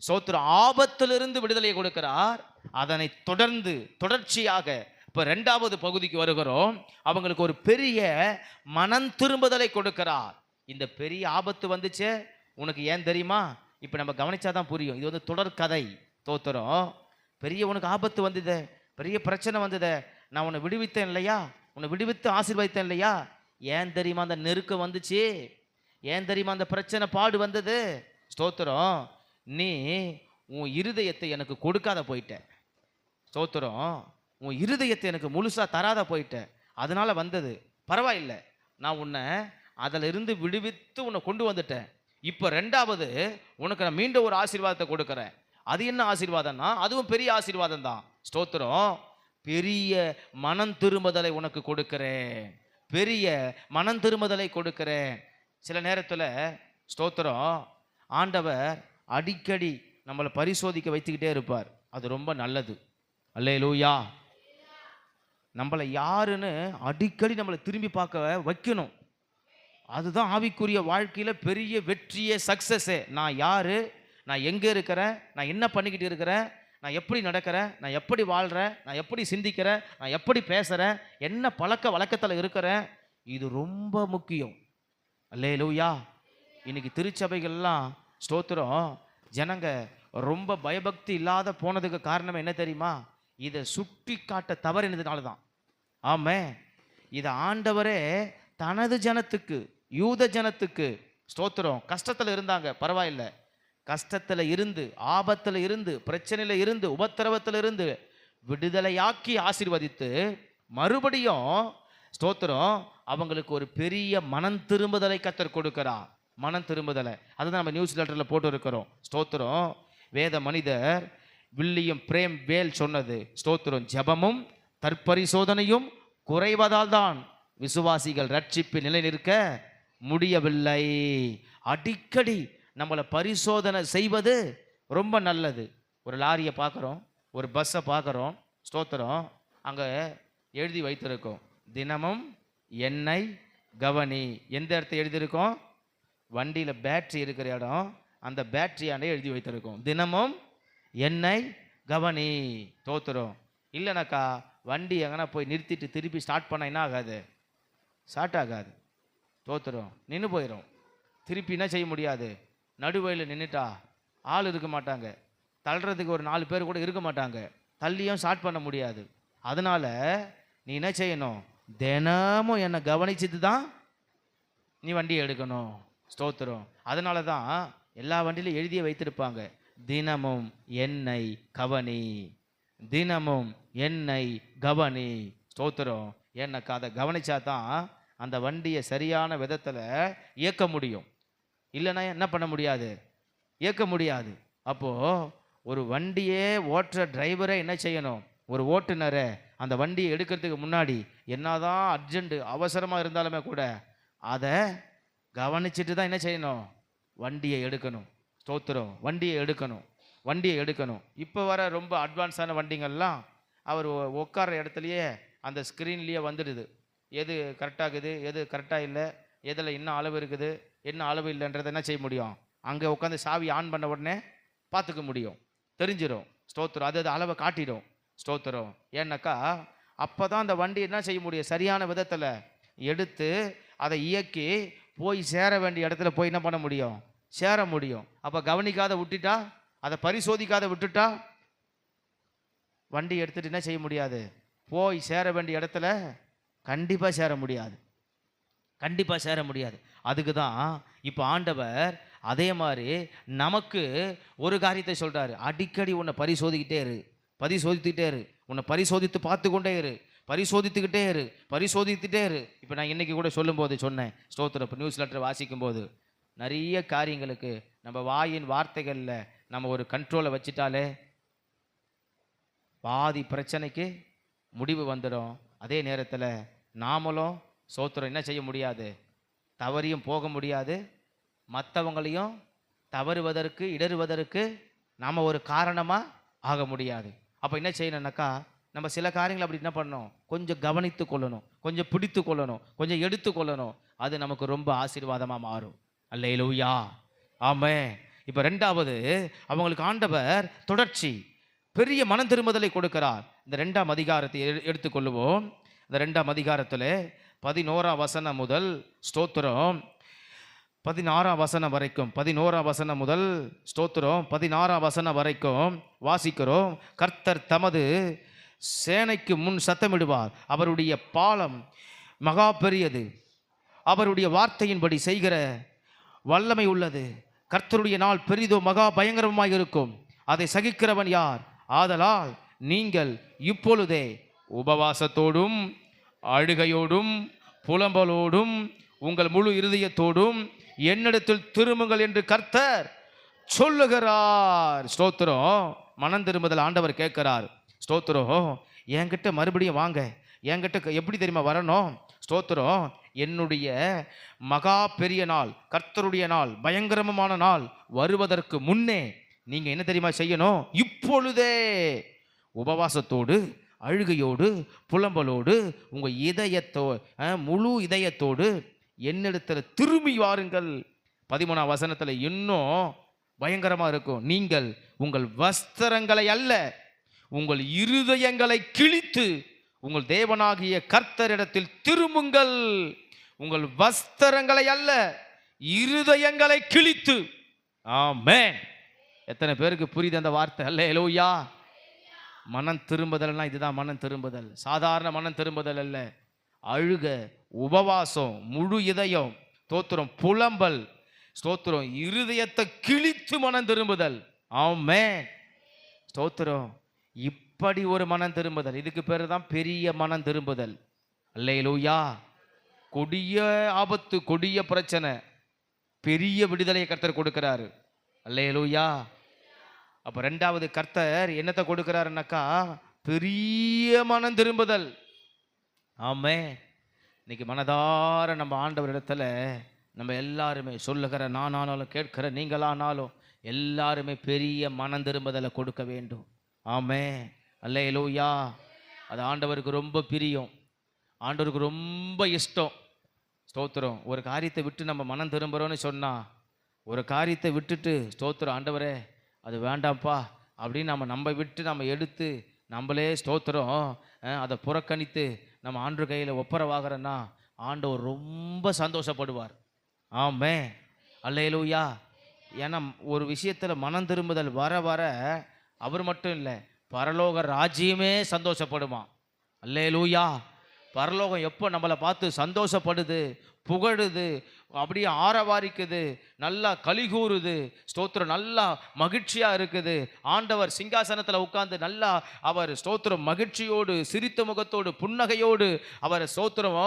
Speaker 1: ஸ்தோத்திரம் ஆபத்திலிருந்து விடுதலையை கொடுக்கிறார். அதனை தொடர்ந்து தொடர்ச்சியாக இப்ப ரெண்டாவது பகுதிக்கு வருகிறோம். அவங்களுக்கு ஒரு பெரிய மனம் திரும்புதலை கொடுக்கிறார். இந்த பெரிய ஆபத்து வந்துச்சே உனக்கு ஏன் தெரியுமா? இப்ப நம்ம கவனிச்சாதான் புரியும். இது வந்து தொடர் கதை. ஸ்தோத்திரம். பெரிய உனக்கு ஆபத்து வந்தது, பெரிய பிரச்சனை வந்தது, நான் உன்னை விடுவித்தேன் இல்லையா, உன்னை விடுவித்து ஆசீர்வதித்தேன் இல்லையா? ஏன் தெரியுமா அந்த நெருக்கம் வந்துச்சு? ஏன் தெரியுமா அந்த பிரச்சனை பாடு வந்தது? ஸ்தோத்திரம். நீ உன் இருதயத்தை எனக்கு கொடுக்காத போயிட்ட. ஸ்தோத்திரம். உன் இருதயத்தை எனக்கு முழுசா தராத போயிட்ட. அதனால வந்தது. பரவாயில்லை, நான் உன்னை அதில் இருந்து விடுவித்து உன்னை கொண்டு வந்துட்டேன். இப்போ ரெண்டாவது உனக்கு நான் மீண்டும் ஒரு ஆசீர்வாதத்தை கொடுக்குறேன். அது என்ன ஆசீர்வாதம்னா அதுவும் பெரிய ஆசீர்வாதம் தான். ஸ்தோத்திரம். பெரிய மனம் திரும்புதலை உனக்கு கொடுக்கிறேன். பெரிய மனம் திரும்புதலை கொடுக்கிறேன். சில நேரத்தில் ஸ்தோத்திரம் ஆண்டவர் அடிக்கடி நம்மளை பரிசோதிக்க வைத்துக்கிட்டே இருப்பார். அது ரொம்ப நல்லது. அல்லேலூயா. நம்மளை யாருன்னு அடிக்கடி நம்மளை திரும்பி பார்க்க வைக்கணும். அதுதான் ஆவிக்குரிய வாழ்க்கையில் பெரிய வெற்றியே, சக்சஸே. நான் யாரு, நான் எங்கே இருக்கிறேன், நான் என்ன பண்ணிக்கிட்டு இருக்கிறேன், நான் எப்படி நடக்கிறேன், நான் எப்படி வாழ்கிறேன், நான் எப்படி சிந்திக்கிறேன், நான் எப்படி பேசுகிறேன், என்ன பழக்க வழக்கத்தில் இருக்கிறேன், இது ரொம்ப முக்கியம். அல்லேலூயா. இன்னைக்கு திருச்சபைகள்லாம் ஸ்தோத்திரம் ஜனங்க ரொம்ப பயபக்தி இல்லாத போனதுக்கு காரணம் என்ன தெரியுமா? இதை சுட்டி காட்ட தவறினதுனால தான். ஆமே, இதை ஆண்டவரே தனது ஜனத்துக்கு, யூத ஜனத்துக்கு ஸ்தோத்திரம் கஷ்டத்தில் இருந்தாங்க, பரவாயில்லை, கஷ்டத்தில் இருந்து, ஆபத்தில் இருந்து, பிரச்சனையில் இருந்து, உபத்திரவத்தில் இருந்து விடுதலையாக்கி ஆசீர்வதித்து மறுபடியும் ஸ்தோத்திரம் அவங்களுக்கு ஒரு பெரிய மனம் திரும்புதலை கர்த்தர் கொடுக்கிறார். மனம் திரும்புதலை அதுதான் நம்ம நியூஸ் லெட்டரில் போட்டு இருக்கிறோம். ஸ்தோத்திரம். வேத மனிதர் வில்லியம் பிரேம் வேல் சொன்னது, ஸ்தோத்திரம், ஜெபமும் தற்பரிசோதனையும் குறைவதால் தான் விசுவாசிகள் ரட்சிப்பு நிலை நிற்க முடியவில்லை. அடிக்கடி நம்மளை பரிசோதனை செய்வது ரொம்ப நல்லது. ஒரு லாரியை பார்க்குறோம், ஒரு பஸ்ஸை பார்க்குறோம், ஸ்தோத்திரம், அங்கே எழுதி வைத்திருக்கோம் தினமும் எண்ணெய் கவனி. எந்த இடத்த எழுதியிருக்கோம்? வண்டியில் பேட்ரி இருக்கிற இடம், அந்த பேட்டரியாண்டே எழுதி வைத்திருக்கோம் தினமும் எண்ணெய் கவனி. ஸ்தோத்திரம். இல்லைனாக்கா வண்டி எங்கன்னா போய் நிறுத்திட்டு திருப்பி ஸ்டார்ட் பண்ண என்ன ஆகாது? ஸ்டார்ட் ஆகாது. ஸ்தோத்திரம். நின்று போயிடும். திருப்பி என்ன செய்ய முடியாது? நடுவழியில் நின்றுட்டா ஆள் இருக்க மாட்டாங்க, தள்ளுறதுக்கு ஒரு 4 பேர் கூட இருக்க மாட்டாங்க, தள்ளியும் ஸ்டார்ட் பண்ண முடியாது. அதனால நீ என்ன செய்யணும்? தினமும் என்னை கவனிச்சுட்டு தான் நீ வண்டியை எடுக்கணும். ஸ்தோத்திரம். அதனால தான் எல்லா வண்டியிலும் எழுதியே வைத்திருப்பாங்க, தினமும் எண்ணெய் கவனி, தினமும் எண்ணெய் கவனி. ஸ்தோத்திரம். ஏன்னாக்கா அதை கவனிச்சா தான் அந்த வண்டியை சரியான விதத்தில் இயக்க முடியும். இல்லைன்னா என்ன பண்ண முடியாது? இயக்க முடியாது. அப்போது ஒரு வண்டியே ஓட்டுற டிரைவரை என்ன செய்யணும்? ஒரு ஓட்டுநரை அந்த வண்டியை எடுக்கிறதுக்கு முன்னாடி என்னதான் அர்ஜென்ட்டு அவசரமாக இருந்தாலுமே கூட அதை கவனிச்சுட்டு தான் என்ன செய்யணும்? வண்டியை எடுக்கணும். ஸ்தோத்திரம். வண்டியை எடுக்கணும், வண்டியை எடுக்கணும். இப்போ வர ரொம்ப அட்வான்ஸான வண்டிங்கள்லாம் அவர் உட்கார இடத்துலையே அந்த ஸ்க்ரீன்லேயே வந்துடுது, எது கரெக்டாகுது, எது கரெக்டாக இல்லை, எதில் என்ன அளவு இருக்குது, என்ன அளவு இல்லைன்றதை என்ன செய்ய முடியும்? அங்கே உட்காந்து சாவி ஆன் பண்ண உடனே பார்த்துக்க முடியும், தெரிஞ்சிடும். ஸ்தோத்திரம். அது அளவை காட்டிடும். ஸ்தோத்திரம். ஏன்னாக்கா அப்போ தான் அந்த வண்டி என்ன செய்ய முடியும்? சரியான விதத்தில் எடுத்து அதை இயக்கி போய் சேர வேண்டிய இடத்துல போய் என்ன பண்ண முடியும்? சேர முடியும். அப்போ கவனிக்காத விட்டுட்டா, அதை பரிசோதிக்காத விட்டுட்டா வண்டி எடுத்துட்டு என்ன செய்ய முடியாது? போய் சேர வேண்டிய இடத்துல கண்டிப்பாக சேர முடியாது, கண்டிப்பாக சேர முடியாது. அதுக்கு தான் இப்போ ஆண்டவர் அதே மாதிரி நமக்கு ஒரு காரியத்தை சொல்கிறாரு. அடிக்கடி உன்னை பரிசோதிக்கிட்டே இரு, பரிசோதித்துக்கிட்டே இரு, உன்னை பரிசோதித்து பார்த்து கொண்டே இரு, பரிசோதித்துக்கிட்டே இரு, பரிசோதித்துட்டே இரு. இப்போ நான் இன்றைக்கி கூட சொல்லும்போது சொன்னேன், ஸ்தோத்திரம். இப்போ நியூஸ் லெட்டர் வாசிக்கும்போது நிறைய காரியங்களுக்கு நம்ம வாயின் வார்த்தைகளில் நம்ம ஒரு கண்ட்ரோலை வச்சிட்டாலே பாதி பிரச்சனைக்கு முடிவு வந்துடும். அதே நேரத்தில் நாமளும் ஸ்தோத்திரம் என்ன செய்ய முடியாது, தவறியும் போக முடியாது, மற்றவங்களையும் தவறுவதற்கு இடறுவதற்கு நாம் ஒரு காரணமாக ஆக முடியாது. அப்போ என்ன செய்யணும்னாக்கா, நம்ம சில காரியங்களை அப்படி என்ன பண்ணணும், கொஞ்சம் கவனித்து கொள்ளணும், கொஞ்சம் பிடித்து கொள்ளணும், கொஞ்சம் எடுத்து கொள்ளணும். அது நமக்கு ரொம்ப ஆசீர்வாதமாக மாறும். அல்லேலூயா, ஆமென். இப்போ ரெண்டாவது அவங்களுக்கு ஆண்டவர் தொடர்ச்சி பெரிய மனம் திரும்புதலை கொடுக்கிறார். இந்த 2ஆம் அதிகாரத்தை எடுத்துக்கொள்ளுவோம். இந்த 2ஆம் அதிகாரத்தில் 11ஆம் வசனம் முதல் ஸ்தோத்திரம் 16ஆம் வசனம் வரைக்கும், 11ஆம் வசனம் முதல் ஸ்தோத்திரம் 16ஆம் வசனம் வரைக்கும் வாசிக்கிறோம். கர்த்தர் தமது சேனைக்கு முன் சத்தமிடுவார், அவருடைய பாலம் மகா பெரியது, அவருடைய வார்த்தையின்படி செய்கிற வல்லமை உள்ளது. கர்த்தருடைய நாள் பெரிதோ மகா பயங்கரமாய் இருக்கும், அதை சகிக்கிறவன் யார்? ஆதலால் நீங்கள் இப்பொழுதே உபவாசத்தோடும் அழுகையோடும் புலம்பலோடும் உங்கள் முழு இருதயத்தோடும் என்னிடத்தில் திரும்புங்கள் என்று கர்த்தர் சொல்லுகிறார். ஸ்தோத்திரம். மனம் திரும்புதல் ஆண்டவர் கேட்கிறார். ஸ்தோத்திரம். என்கிட்ட மறுபடியும் வாங்க, என்கிட்ட எப்படி தெரியுமா வரணும்? ஸ்தோத்திரம். என்னுடைய மகா பெரிய நாள், கர்த்தருடைய நாள், பயங்கரமான நாள் வருவதற்கு முன்னே நீங்கள் என்ன தெரியுமா செய்யணும்? இப்பொழுதே உபவாசத்தோடு அழுகையோடு புலம்பலோடு உங்கள் முழு இதயத்தோடு என்னிடத்தில் திரும்பி வாருங்கள். 13ஆம் வசனத்தில் இன்னும் பயங்கரமாக இருக்கும். நீங்கள் உங்கள் வஸ்திரங்களை அல்ல, உங்கள் இருதயங்களை கிழித்து உங்கள் தேவனாகிய கர்த்தரிடத்தில் திரும்புங்கள். உங்கள் வஸ்திரங்களை அல்ல, இருதயங்களை கிழித்து. ஆமென். எத்தனை பேருக்கு புரியுது அந்த வார்த்தை? அல்லேலூயா. மனம் திரும்புதல்னா இதுதான் மனம் திரும்புதல். சாதாரண மனம் திரும்புதல் அல்ல. அழுக, உபவாசம், முழு இதயம், ஸ்தோத்திரம், புலம்பல், ஸ்தோத்திரம், இருதயத்தை கிழித்து மனம் திரும்புதல். ஆமென். ஸ்தோத்திரம். இப்படி ஒரு மனம் திரும்புதல், இதுக்கு பேர் தான் பெரிய மனம் திரும்புதல். அல்லேலூயா. கொடிய ஆபத்து, கொடிய பிரச்சனை, பெரிய விடுதலையை கர்த்தர் கொடுக்கிறாரு. அல்லேலூயா. அப்போ ரெண்டாவது கர்த்தர் என்னத்தை கொடுக்கிறாருனாக்கா, பெரிய மனம் திரும்புதல். ஆமென். இன்னைக்கு மனதார நம்ம ஆண்டவரிடத்துல நம்ம எல்லாருமே சொல்லுகிற நானானாலும் கேட்கிற நீங்களானாலும் எல்லாருமே பெரிய மனம் திரும்புதலை கொடுக்க வேண்டும். ஆமென். அல்லேலூயா. அது ஆண்டவருக்கு ரொம்ப பிரியம், ஆண்டவருக்கு ரொம்ப இஷ்டம். ஸ்தோத்திரம். ஒரு காரியத்தை விட்டு நம்ம மனம் திரும்புகிறோன்னு சொன்னால், ஒரு காரியத்தை விட்டுட்டு ஸ்தோத்திரம் ஆண்டவரே அது வேண்டாம்ப்பா அப்படின்னு நம்ம விட்டு நம்ம எடுத்து நம்மளே ஸ்தோத்திரம் அதை புறக்கணித்து நம்ம ஆண்டவர் கையில் ஒப்பரவாகிறோன்னா ஆண்டவர் ரொம்ப சந்தோஷப்படுவார். ஆமென். அல்லேலூயா. ஏன்னா ஒரு விஷயத்தில் மனம் திரும்புதல் வர வர அவர் மட்டும் இல்லை, பரலோக ராஜ்யமே சந்தோஷப்படுமா. அல்லேலூயா. பரலோகம் எப்போ நம்மளை பார்த்து சந்தோஷப்படுது, புகழுது, அப்படியே ஆரவாரிக்குது, நல்லா கலிகூறுது, ஸ்தோத்திரம், நல்லா மகிழ்ச்சியாக இருக்குது. ஆண்டவர் சிங்காசனத்தில் உட்கார்ந்து நல்லா அவர் ஸ்தோத்திரம் மகிழ்ச்சியோடு சிரித்த முகத்தோடு புன்னகையோடு அவர் ஸ்தோத்திரம்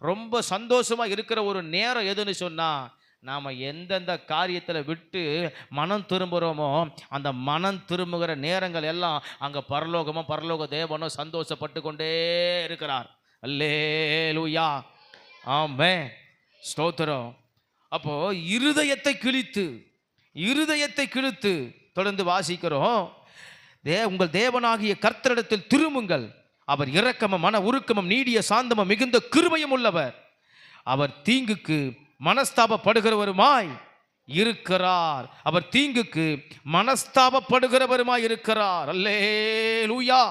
Speaker 1: ரொம்ப சந்தோஷமாக இருக்கிற ஒரு நேரம் எதுன்னு சொன்னால், நாம் எந்தெந்த காரியத்தில் விட்டு மனம் திரும்புகிறோமோ அந்த மனம் திரும்புகிற நேரங்கள் எல்லாம் அங்கே பரலோகமும் பரலோக தேவனும் சந்தோஷப்பட்டு கொண்டே இருக்கிறார். அல்லேலூயா. ஆமென். ஸ்தோத்திரம். அப்போ இருதயத்தை கிழித்து தொடர்ந்து வாசிக்கிறோம். உங்கள் தேவனாகிய கர்த்தரிடத்தில் திரும்புங்கள், அவர் இரக்கமும் மன உருக்கமும் நீடிய சாந்தமும் மிகுந்த கிருபையும் உள்ளவர், அவர் தீங்குக்கு மனஸ்தாபப்படுகிறவருமாய் இருக்கிறார். அவர் தீங்குக்கு மனஸ்தாபப்படுகிறவருமாய் இருக்கிறார். அல்லேலூயா.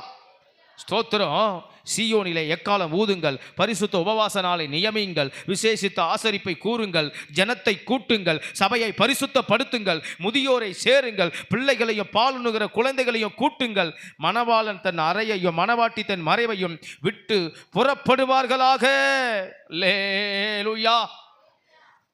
Speaker 1: ஸ்தோத்திரம். சீயோனிலே எக்காலம் ஊதுங்கள், பரிசுத்த உபவாச நாளை நியமியுங்கள், விசேஷித்த ஆசரிப்பை கூறுங்கள், ஜனத்தை கூட்டுங்கள், சபையை பரிசுத்தப்படுத்துங்கள், முதியோரை சேருங்கள், பிள்ளைகளையும் பாலுண்ணுகிற குழந்தைகளையும் கூட்டுங்கள். மணவாளன் தன் அறையையும் மணவாட்டி தன் மறைவையும் விட்டு புறப்படுவார்களாக. அல்லேலூயா.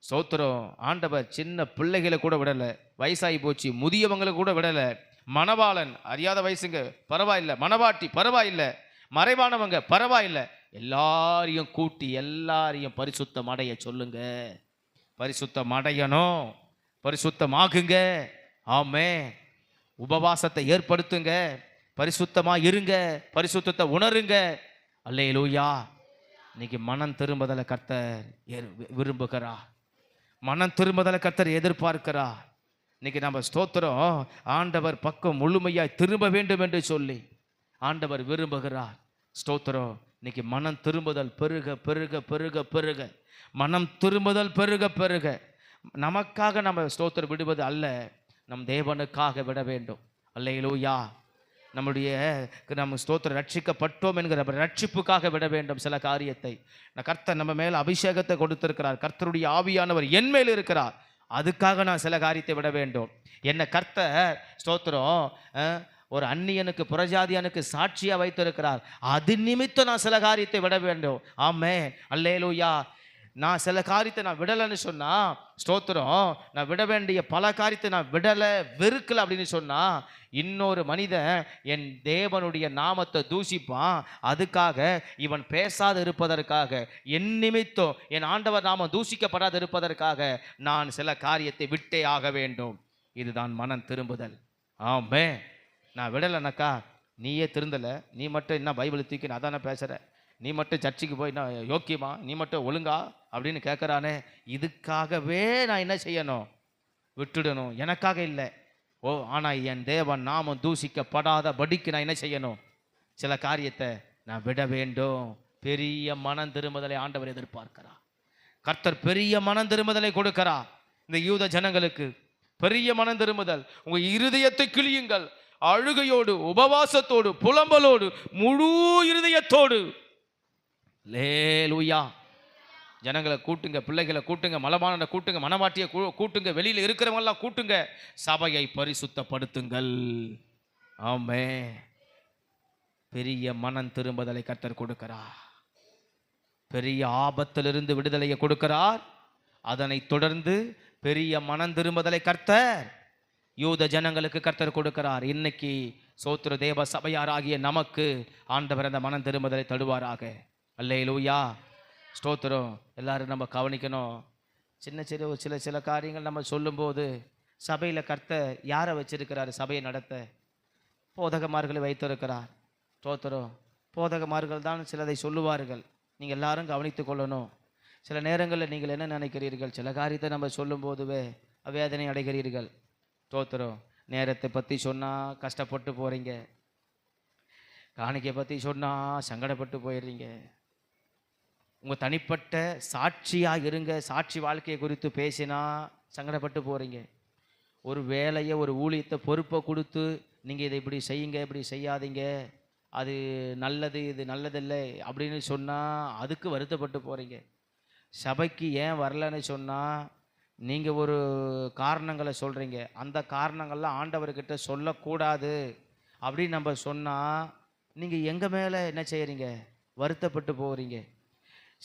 Speaker 1: ஸ்தோத்திரம். ஆண்டவர் சின்ன பிள்ளைகளை கூட விடலை, வயசாகி போச்சு முதியவங்களை கூட விடலை. மணவாளன் அறியாத வயசுங்க பரவாயில்லை, மணவாட்டி பரவாயில்லை, மறைவானவங்க பரவாயில்லை, எல்லாரையும் கூட்டி எல்லாரையும் பரிசுத்தம் அடைய சொல்லுங்க. பரிசுத்தம் அடையணும், பரிசுத்தமாகுங்க. ஆமே. உபவாசத்தை ஏற்படுத்துங்க, பரிசுத்தமா இருங்க, பரிசுத்தத்தை உணருங்க. அல்லேலூயா. இன்னைக்கு மனம் திரும்புதலை கர்த்தர் விரும்புகிறார், மனம் திரும்புதலை கர்த்தர் எதிர்பார்க்கிறார். இன்னைக்கு நம்ம ஸ்தோத்திரம் ஆண்டவர் பக்கம் முழுமையாய் திரும்ப வேண்டும் என்று சொல்லி ஆண்டவர் விரும்புகிறார். ஸ்தோத்திரம். இன்னைக்கு மனம் திரும்புதல் பெருக பெருக பெருக பெருக, மனம் திரும்புதல் பெருக பெருக. நமக்காக நம்ம ஸ்தோத்திரம் விடுவது அல்ல, நம் தேவனுக்காக விட வேண்டும். அல்லேலூயா. நம்ம ஸ்தோத்திரம் ரட்சிக்கப்பட்டோம் என்கிற ரட்சிப்புக்காக விட வேண்டும் சில காரியத்தை. கர்த்தர் நம்ம மேல் அபிஷேகத்தை கொடுத்திருக்கிறார், கர்த்தருடைய ஆவியானவர் என் மேல் இருக்கிறார், அதுக்காக நான் சில காரியத்தை விட வேண்டும். என்ன கர்த்தர் ஸ்தோத்திரம் ஒரு அந்நியனுக்கு புறஜாதியனுக்கு சாட்சியா வைத்திருக்கிறார், அது நிமித்தம் நான் சில காரியத்தை விட வேண்டும். ஆமே. அல்லேலூயா. நான் சில காரியத்தை நான் விடலைன்னு சொன்னா ஸ்தோத்திரம், நான் விட வேண்டிய பல காரியத்தை நான் விடலை வெறுக்கலை அப்படின்னு சொன்னா இன்னொரு மனிதன் என் தேவனுடைய நாமத்தை தூஷிப்பான். அதுக்காக இவன் பேசாது இருப்பதற்காக, என் நிமித்தம் என் ஆண்டவர் நாமம் தூஷிக்கப்படாது இருப்பதற்காக நான் சில காரியத்தை விட்டே ஆக வேண்டும். இதுதான் மனம் திரும்புதல். ஆமே. நான் விடலைனாக்கா நீயே திருந்தலை, நீ மட்டும் என்ன பைபிள் தூக்கி நான் தானே பேசுகிற, நீ மட்டும் சர்ச்சுக்கு போய் நான் யோக்கியமா, நீ மட்டும் ஒழுங்கா அப்படின்னு கேட்குறானே, இதுக்காகவே நான் என்ன செய்யணும்? விட்டுடணும். எனக்காக இல்லை. ஆனால் என் தேவன் நாமம் தூஷிக்கப்படாத படிக்கு நான் என்ன செய்யணும்? சில காரியத்தை நான் விட வேண்டும். பெரிய மனம் திரும்புதலை ஆண்டவர் எதிர்பார்க்கிறார். கர்த்தர் பெரிய மனம் திரும்புதலை கொடுக்கிறார் இந்த யூத ஜனங்களுக்கு. பெரிய மனம் திரும்புதல். உங்கள் இருதயத்தை கிழியுங்கள், அழுகையோடு உபவாசத்தோடு புலம்பலோடு முழு இருதயத்தோடு. லேலூயா. ஜனங்களை கூட்டுங்க, பிள்ளைகளை கூட்டுங்க, மலமான கூட்டுங்க, மனவாட்டியை கூட்டுங்க, வெளியில் இருக்கிறவங்கெல்லாம் கூட்டுங்க, சபையை பரிசுத்தப்படுத்துங்கள். ஆமே. பெரிய மனம் திரும்புதலை கர்த்தர் கொடுக்கிறார், பெரிய ஆபத்திலிருந்து விடுதலையை கொடுக்கிறார். அதனை தொடர்ந்து பெரிய மனம் திரும்புதலை கர்த்தர் யூத ஜனங்களுக்கு கர்த்தர் கொடுக்கிறார். இன்னைக்கு சோத்திர தேவ சபையாராகிய நமக்கு ஆண்டவர் அந்த மனம் திரும்புதலை தருவாராக. அல்லேலூயா. ஸ்தோத்திரம். எல்லாரும் நம்ம கவனிக்கணும். சில காரியங்கள் நம்ம சொல்லும்போது சபையில் கர்த்தர் யாரை வச்சிருக்கிறார்? சபையை நடத்த போதகமார்களை வைத்திருக்கிறார். ஸ்தோத்திரம். போதகமார்கள் தான் சிலதை சொல்லுவார்கள், நீங்கள் எல்லாரும் கவனித்து கொள்ளணும். சில நேரங்களில் நீங்கள் என்ன நினைக்கிறீர்கள்? சில காரியத்தை நம்ம சொல்லும்போதுவே வேதனை அடைகிறீர்கள். ஸ்தோத்திரம். நேரத்தை பற்றி சொன்னால் கஷ்டப்பட்டு போகிறீங்க, காணிக்கை பற்றி சொன்னால் சங்கடப்பட்டு போயிடுறீங்க. உங்கள் தனிப்பட்ட சாட்சியாக இருங்க, சாட்சி வாழ்க்கையை குறித்து பேசினா சங்கடப்பட்டு போகிறீங்க. ஒரு வேலையை ஒரு ஊழியத்தை பொறுப்பை கொடுத்து நீங்கள் இதை இப்படி செய்யுங்க, இப்படி செய்யாதீங்க, அது நல்லது இது நல்லதில்லை அப்படின்னு சொன்னால் அதுக்கு வருத்தப்பட்டு போகிறீங்க. சபைக்கு ஏன் வரலன்னு சொன்னால் நீங்கள் ஒரு காரணங்களை சொல்கிறீங்க, அந்த காரணங்கள்லாம் ஆண்டவர்கிட்ட சொல்லக்கூடாது அப்படின்னு நம்ம சொன்னால் நீங்கள் எங்கள் மேலே என்ன செய்கிறீங்க? வருத்தப்பட்டு போகிறீங்க.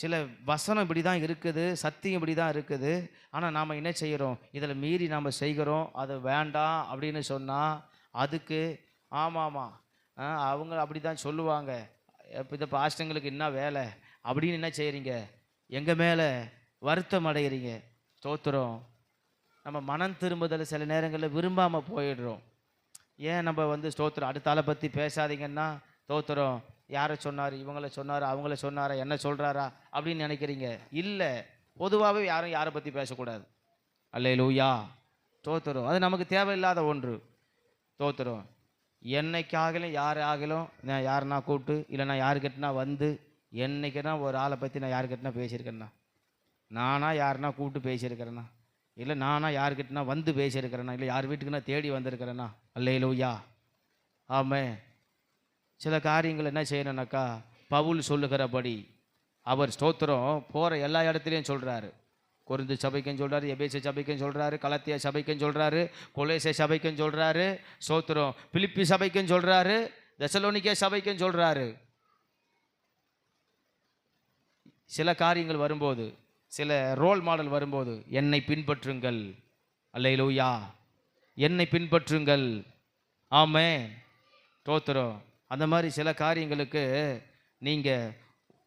Speaker 1: சில வசனம் இப்படி தான் இருக்குது, சத்தியம் இப்படி தான் இருக்குது, ஆனால் நாம் என்ன செய்கிறோம்? இதில் மீறி நாம் செய்கிறோம், அது வேண்டாம் அப்படின்னு சொன்னால் அதுக்கு ஆமாம் அவங்க அப்படி தான் சொல்லுவாங்க, இப்போ இந்த பாஸ்டங்களுக்கு என்ன வேலை அப்படின்னு என்ன செய்கிறீங்க? எங்கள் மேலே வருத்தம் அடைகிறீங்க. ஸ்தோத்திரம். நம்ம மனம் திரும்புதல் சில நேரங்களில் விரும்பாமல் போயிடுறோம். ஏன் நம்ம ஸ்தோத்திரம் அடுத்த ஆளை பற்றி பேசாதீங்கன்னா, ஸ்தோத்திரம் யாரை சொன்னார், இவங்கள சொன்னார், அவங்கள சொன்னாரா, என்ன சொல்கிறாரா அப்படின்னு நினைக்கிறீங்க. இல்லை, பொதுவாகவே யாரும் யாரை பற்றி பேசக்கூடாது. அல்லேலூயா. ஸ்தோத்திரம். அது நமக்கு தேவையில்லாத ஒன்று. ஸ்தோத்திரம். என்னைக்காகலும் யாராகலும் நான் யாருன்னா கூப்பிட்டு, இல்லை நான் யாருக்கிட்டனா வந்து, என்னைக்குன்னா ஒரு ஆளை பற்றி நான் யாருக்கிட்டனா பேசியிருக்கேன்னா, நானா யாருன்னா கூப்பிட்டு பேசியிருக்கிறேன்னா, இல்லை நானா யாருக்கிட்டனா வந்து பேசியிருக்கிறேன்னா, இல்லை யார் வீட்டுக்குன்னா தேடி வந்திருக்கிறேன்னா. அல்லேலூயா. ஆமே. சில காரியங்கள் என்ன செய்யணும்னாக்கா பவுல் சொல்லுகிறபடி அவர் ஸ்தோத்திரம் போகிற எல்லா இடத்துலையும் சொல்கிறாரு. கொரிந்து சபைக்கும் சொல்கிறாரு, எபேசு சபைக்கும் சொல்கிறாரு, கலத்தியா சபைக்கும் சொல்கிறாரு, கொலேசே சபைக்கும் சொல்கிறாரு, ஸ்தோத்திரம் பிலிப்பி சபைக்கும் சொல்கிறாரு, தெசலோனிக்கே சபைக்கும் சொல்கிறாரு. சில காரியங்கள் வரும்போது, சில ரோல் மாடல் வரும்போது, என்னை பின்பற்றுங்கள், அல்லேலூயா, என்னை பின்பற்றுங்கள், ஆமென், ஸ்தோத்திரம். அந்த மாதிரி சில காரியங்களுக்கு நீங்கள்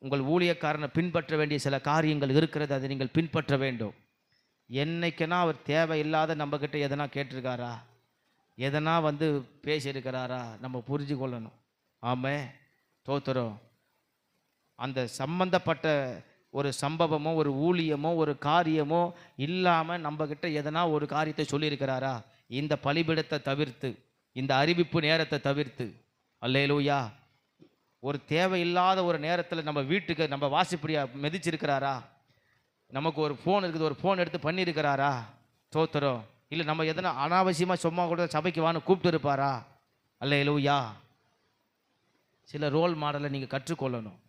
Speaker 1: உங்கள் ஊழியக்காரனை பின்பற்ற வேண்டிய சில காரியங்கள் இருக்கிறது, அதை நீங்கள் பின்பற்ற வேண்டும். என்னைக்குன்னா அவர் தேவையில்லாத நம்மக்கிட்ட எதனா கேட்டிருக்காரா, எதனா வந்து பேசியிருக்கிறாரா, நம்ம புரிஞ்சு கொள்ளணும். ஆமே, ஸ்தோத்திரம். அந்த சம்பந்தப்பட்ட ஒரு சம்பவமோ ஒரு ஊழியமோ ஒரு காரியமோ இல்லாமல் நம்மக்கிட்ட எதனா ஒரு காரியத்தை சொல்லியிருக்கிறாரா, இந்த பலிபிடத்தை தவிர்த்து, இந்த அறிவிப்பு நேரத்தை தவிர்த்து, அல்லேலூயா, ஒரு தேவையில்லாத ஒரு நேரத்தில் நம்ம வீட்டுக்கு நம்ம வாசிப்படியாக மிதிச்சிருக்கிறாரா, நமக்கு ஒரு ஃபோன் இருக்குது, ஒரு ஃபோன் எடுத்து பண்ணியிருக்கிறாரா, ஸ்தோத்திரம். இல்லை நம்ம எதனா அனாவசியமாக சும்மா கூட சபைக்கு வான்னு கூப்பிட்டு இருப்பாரா, அல்லேலூயா. சில ரோல் மாடலை நீங்கள் கற்றுக்கொள்ளணும்.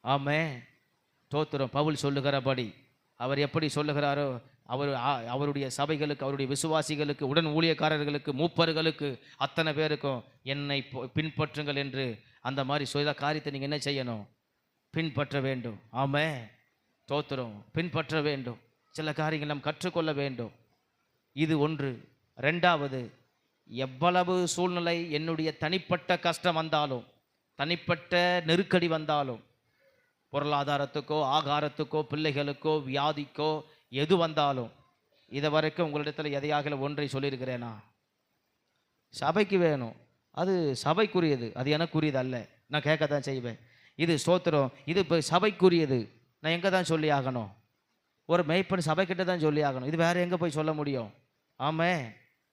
Speaker 1: ஆமே, ஸ்தோத்திரம். பவுல் சொல்லுகிறபடி அவர் எப்படி சொல்லுகிறாரோ, அவருடைய சபைகளுக்கு, அவருடைய விசுவாசிகளுக்கு, உடன் ஊழியக்காரர்களுக்கு, மூப்பர்களுக்கு, அத்தனை பேருக்கும் என்னை பின்பற்றுங்கள் என்று அந்த மாதிரி சொல்ல காரியத்தை நீங்கள் என்ன செய்யணும், பின்பற்ற வேண்டும். ஆமே, ஸ்தோத்திரம், பின்பற்ற வேண்டும். சில காரியங்கள் நாம் கற்றுக்கொள்ள வேண்டும். இது ஒன்று. ரெண்டாவது, எவ்வளவு சூழ்நிலை, என்னுடைய தனிப்பட்ட கஷ்டம் வந்தாலும், தனிப்பட்ட நெருக்கடி வந்தாலும், பொருளாதாரத்துக்கோ ஆகாரத்துக்கோ பிள்ளைகளுக்கோ வியாதிக்கோ எது வந்தாலும், இதை வரைக்கும் உங்களிடத்தில் எதையாக ஒன்றை சொல்லியிருக்கிறேனா, சபைக்கு வேணும், அது சபைக்குரியது, அது எனக்குரியது அல்ல, நான் கேட்க தான் செய்வேன். இது ஸ்தோத்திரம், இது இப்போ சபைக்குரியது, நான் எங்கே தான் சொல்லி ஆகணும், ஒரு மேய்ப்பன் சபைக்கிட்ட தான் சொல்லி ஆகணும், இது வேறு எங்கே போய் சொல்ல முடியும். ஆமே,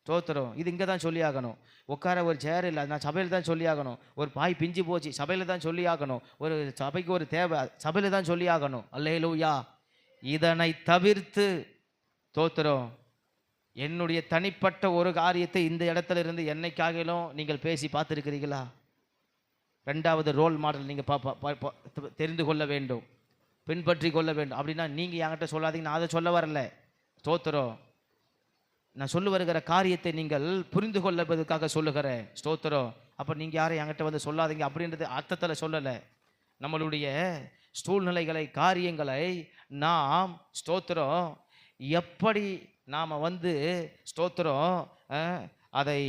Speaker 1: ஸ்தோத்திரம். இது இங்கே தான் சொல்லி ஆகணும். உட்கார ஒரு சேர் இல்லை, நான் சபையில் தான் சொல்லி ஆகணும். ஒரு பாய் பிஞ்சு போச்சு, சபையில் தான் சொல்லி ஆகணும். ஒரு சபைக்கு ஒரு தேவை, சபையில் தான் சொல்லி ஆகணும். அல்லேலூயா. இதனை தவிர்த்து ஸ்தோத்திரம், என்னுடைய தனிப்பட்ட ஒரு காரியத்தை இந்த இடத்துல இருந்து என்னைக்காகிலும் நீங்கள் பேசி பார்த்துருக்கிறீங்களா? ரெண்டாவது ரோல் மாடல் நீங்கள் தெரிந்து கொள்ள வேண்டும், பின்பற்றி கொள்ள வேண்டும். அப்படின்னா நீங்கள் என்கிட்ட சொல்லாதீங்க, நான் அதை சொல்ல வரல. ஸ்தோத்திரம், நான் சொல்லி வருகிற காரியத்தை நீங்கள் புரிந்து கொள்வதற்காக சொல்லுகிறேன். ஸ்தோத்திரம். அப்போ நீங்கள் யாரும் என்கிட்ட வந்து சொல்லாதீங்க அப்படின்றது அர்த்தத்தில் சொல்லலை. நம்மளுடைய சூழ்நிலைகளை, காரியங்களை நாம் ஸ்தோத்திரம் எப்படி நாம் வந்து ஸ்தோத்திரம் அதை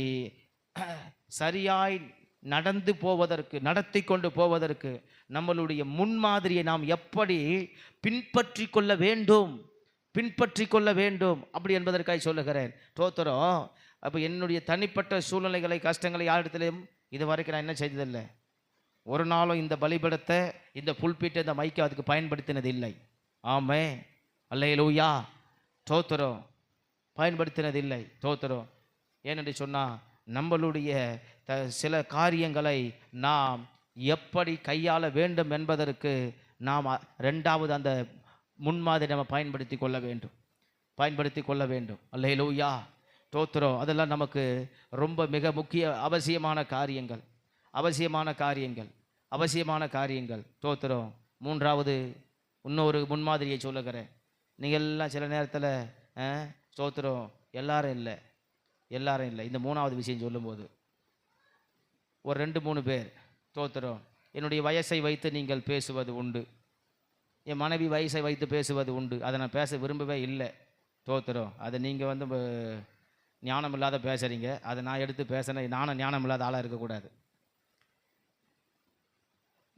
Speaker 1: சரியாய் நடந்து போவதற்கு, நடத்தி கொண்டு போவதற்கு நம்மளுடைய முன்மாதிரியை நாம் எப்படி பின்பற்றி கொள்ள வேண்டும், பின்பற்றி கொள்ள வேண்டும் அப்படி என்பதற்காக சொல்லுகிறேன். ஸ்தோத்திரம். அப்போ என்னுடைய தனிப்பட்ட சூழ்நிலைகளை, கஷ்டங்களை யாரிடத்திலையும் இது வரைக்கும் நான் என்ன செய்ததில்லை. ஒரு நாளும் இந்த பலிபீடத்தை, இந்த புல்பீட்டை, இந்த மைக்கை அதுக்கு பயன்படுத்தினது இல்லை. ஆமே, அல்லேலூயா, ஸ்தோத்திரம், பயன்படுத்தினதில்லை. ஸ்தோத்திரம். ஏனென்று சொன்னால் நம்மளுடைய சில காரியங்களை நாம் எப்படி கையாள வேண்டும் என்பதற்கு நாம் ரெண்டாவது அந்த முன்மாதிரி நம்ம பயன்படுத்தி கொள்ள வேண்டும், பயன்படுத்தி கொள்ள வேண்டும். அல்லேலூயா, ஸ்தோத்திரம். அதெல்லாம் நமக்கு ரொம்ப மிக முக்கிய அவசியமான காரியங்கள், அவசியமான காரியங்கள், அவசியமான காரியங்கள். ஸ்தோத்திரம். மூன்றாவது இன்னொரு முன்மாதிரியை சொல்லுகிறேன். நீங்கள் எல்லாம் சில நேரத்தில் ஸ்தோத்திரம் எல்லாரும் இல்லை, எல்லாரும் இல்லை. இந்த மூணாவது விஷயம் சொல்லும்போது ஒரு 2-3 பேர் ஸ்தோத்திரம் என்னுடைய வயசை வைத்து நீங்கள் பேசுவது உண்டு, என் மனைவி வயசை வைத்து பேசுவது உண்டு. அதை நான் பேச விரும்பவே இல்லை. ஸ்தோத்திரம். அதை நீங்கள் வந்து ஞானம் இல்லாத பேசுகிறீங்க, அதை நான் எடுத்து பேசுகிறேன். நானும் ஞானம் இல்லாத ஆளாக இருக்கக்கூடாது.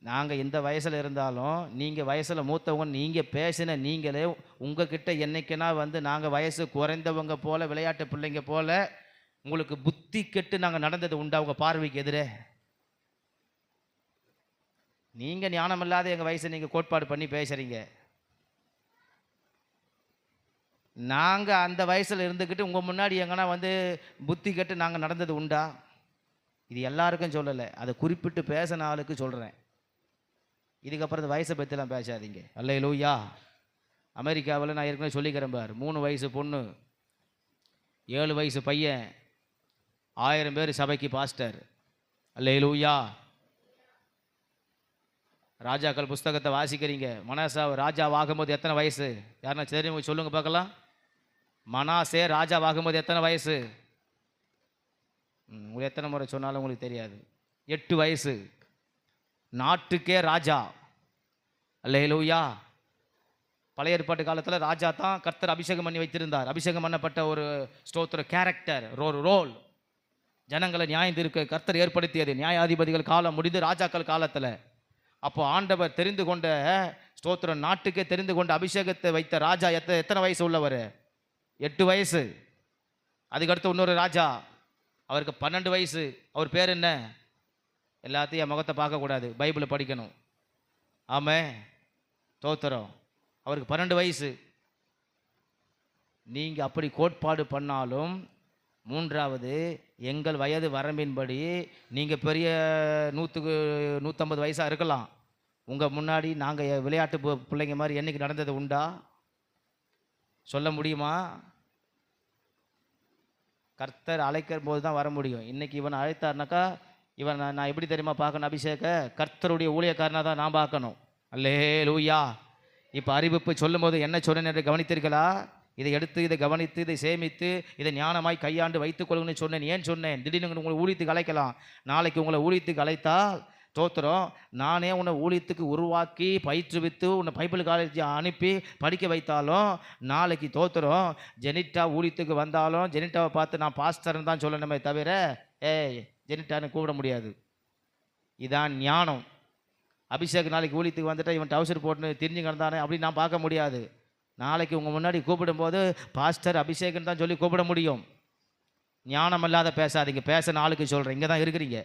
Speaker 1: நாங்கள் இந்த வயசில் இருந்தாலும் நீங்கள் வயசில் மூத்தவங்க, நீங்கள் பேசின நீங்களே உங்ககிட்ட என்னைக்குன்னா வந்து நாங்கள் வயசு குறைந்தவங்க போல், விளையாட்டு பிள்ளைங்க போல் உங்களுக்கு புத்தி கெட்டு நாங்கள் நடந்தது உண்டா உங்கள் பார்வைக்கு எதிரே? நீங்கள் ஞானம் இல்லாத எங்கள் வயசை நீங்கள் கோட்பாடு பண்ணி பேசுகிறீங்க. நாங்கள் அந்த வயசில் இருந்துக்கிட்டு உங்கள் முன்னாடி எங்கன்னா வந்து புத்தி கெட்டு நாங்கள் நடந்தது உண்டா? இது எல்லாருக்கும் சொல்லலை, அதை குறிப்பிட்டு பேசின ஆளுக்கு சொல்கிறேன். இதுக்கப்புறம் இந்த வயசை பற்றிலாம் பேசாதீங்க. அல்லேலூயா. அமெரிக்காவில் நான் ஏற்கனவே சொல்லிக்கிறேன் பார், 3 வயசு பொண்ணு, 7 வயசு பையன், 1000 பேர் சபைக்கு பாஸ்டர். அல்லேலூயா. ராஜாக்கள் புஸ்தகத்தை வாசிக்கிறீங்க. மனாசா ராஜாவாகும்போது எத்தனை வயசு? யாருன்னா தெரியும் சொல்லுங்க பார்க்கலாம். மனாசே ராஜாவாகும்போது எத்தனை வயசு? உங்களுக்கு எத்தனை முறை சொன்னாலும் உங்களுக்கு தெரியாது. 8 வயசு. நாட்டுக்கே ராஜா. அல்லேலூயா. பழைய ஏற்பாட்டு காலத்தில் ராஜா தான் கர்த்தர் அபிஷேகம் பண்ணி வைத்திருந்தார். அபிஷேகம் பண்ணப்பட்ட ஒரு ஸ்தோத்திர கேரக்டர், ஒரு ரோல். ஜனங்களை நியாயம் தீர்க்க கர்த்தர் ஏற்படுத்தியது. நியாயாதிபதிகள் காலம் முடிந்து ராஜாக்கள் காலத்தில். அப்போ ஆண்டவர் தெரிந்து கொண்ட ஸ்தோத்திரம், நாட்டுக்கே தெரிந்து கொண்ட அபிஷேகத்தை வைத்த ராஜா எத்தனை வயசு உள்ளவர்? 8 வயசு. அதுக்கடுத்து இன்னொரு ராஜா, அவருக்கு 12 வயசு. அவர் பேர் என்ன? எல்லாத்தையும் என் முகத்தை பார்க்கக்கூடாது, பைபிளை படிக்கணும். ஆமே, தோத்திரம். அவருக்கு 12 வயசு. நீங்கள் அப்படி கோட்பாடு பண்ணாலும், மூன்றாவது எங்கள் வயது வரம்பின்படி நீங்கள் பெரிய 100-150 வயசாக இருக்கலாம். உங்கள் முன்னாடி நாங்கள் விளையாட்டு பிள்ளைங்க மாதிரி என்னைக்கு நடந்தது உண்டா? சொல்ல முடியுமா? கர்த்தர் அழைக்கும் போது தான் வர முடியும். இன்றைக்கி இவனை அழைத்தார்னாக்கா, இவன் நான் எப்படி தெரியுமா பார்க்கணும்? அபிஷேக கர்த்தருடைய ஊழியக்காரனாக தான் நான் பார்க்கணும். அல்லேலூயா. இப்போ அறிவிப்பு சொல்லும் போது என்ன சொன்னேன் என்று கவனித்தீர்களா? இதை எடுத்து, இதை கவனித்து, இதை சேமித்து, இதை ஞானமாய் கையாண்டு வைத்துக் கொள்ளுங்கன்னு சொன்னேன். ஏன் சொன்னேன்? திடீர்னு உங்களை ஊழியத்துக்கு அழைக்கலாம். நாளைக்கு உங்களை ஊழியத்துக்கு அழைத்தால் தோத்திரம், நானே உன்னை ஊழியத்துக்கு உருவாக்கி பயிற்றுவித்து உன்னை பைபிள் காலேஜ் அனுப்பி படிக்க வைத்தாலும், நாளைக்கு தோத்திரம் ஜெனிட்டா ஊழியத்துக்கு வந்தாலும் ஜெனிட்டாவை பார்த்து நான் பாஸ்டர்னு தான் சொல்லணுமே தவிர ஜெனிட்டான்னு கூப்பிட முடியாது. இதான் ஞானம். அபிஷேக் நாளைக்கு ஊழியத்துக்கு வந்துட்டா இவன் டவுசர் போட்டுன்னு திரிஞ்சு கிடந்தானே அப்படின்னு நான் பார்க்க முடியாது. நாளைக்கு உங்கள் முன்னாடி கூப்பிடும்போது பாஸ்டர் அபிஷேகன் தான் சொல்லி கூப்பிட முடியும். ஞானம் இல்லாத பேசாதீங்க. பேச நாளுக்கு சொல்கிறேன். இங்கே தான் இருக்கிறீங்க.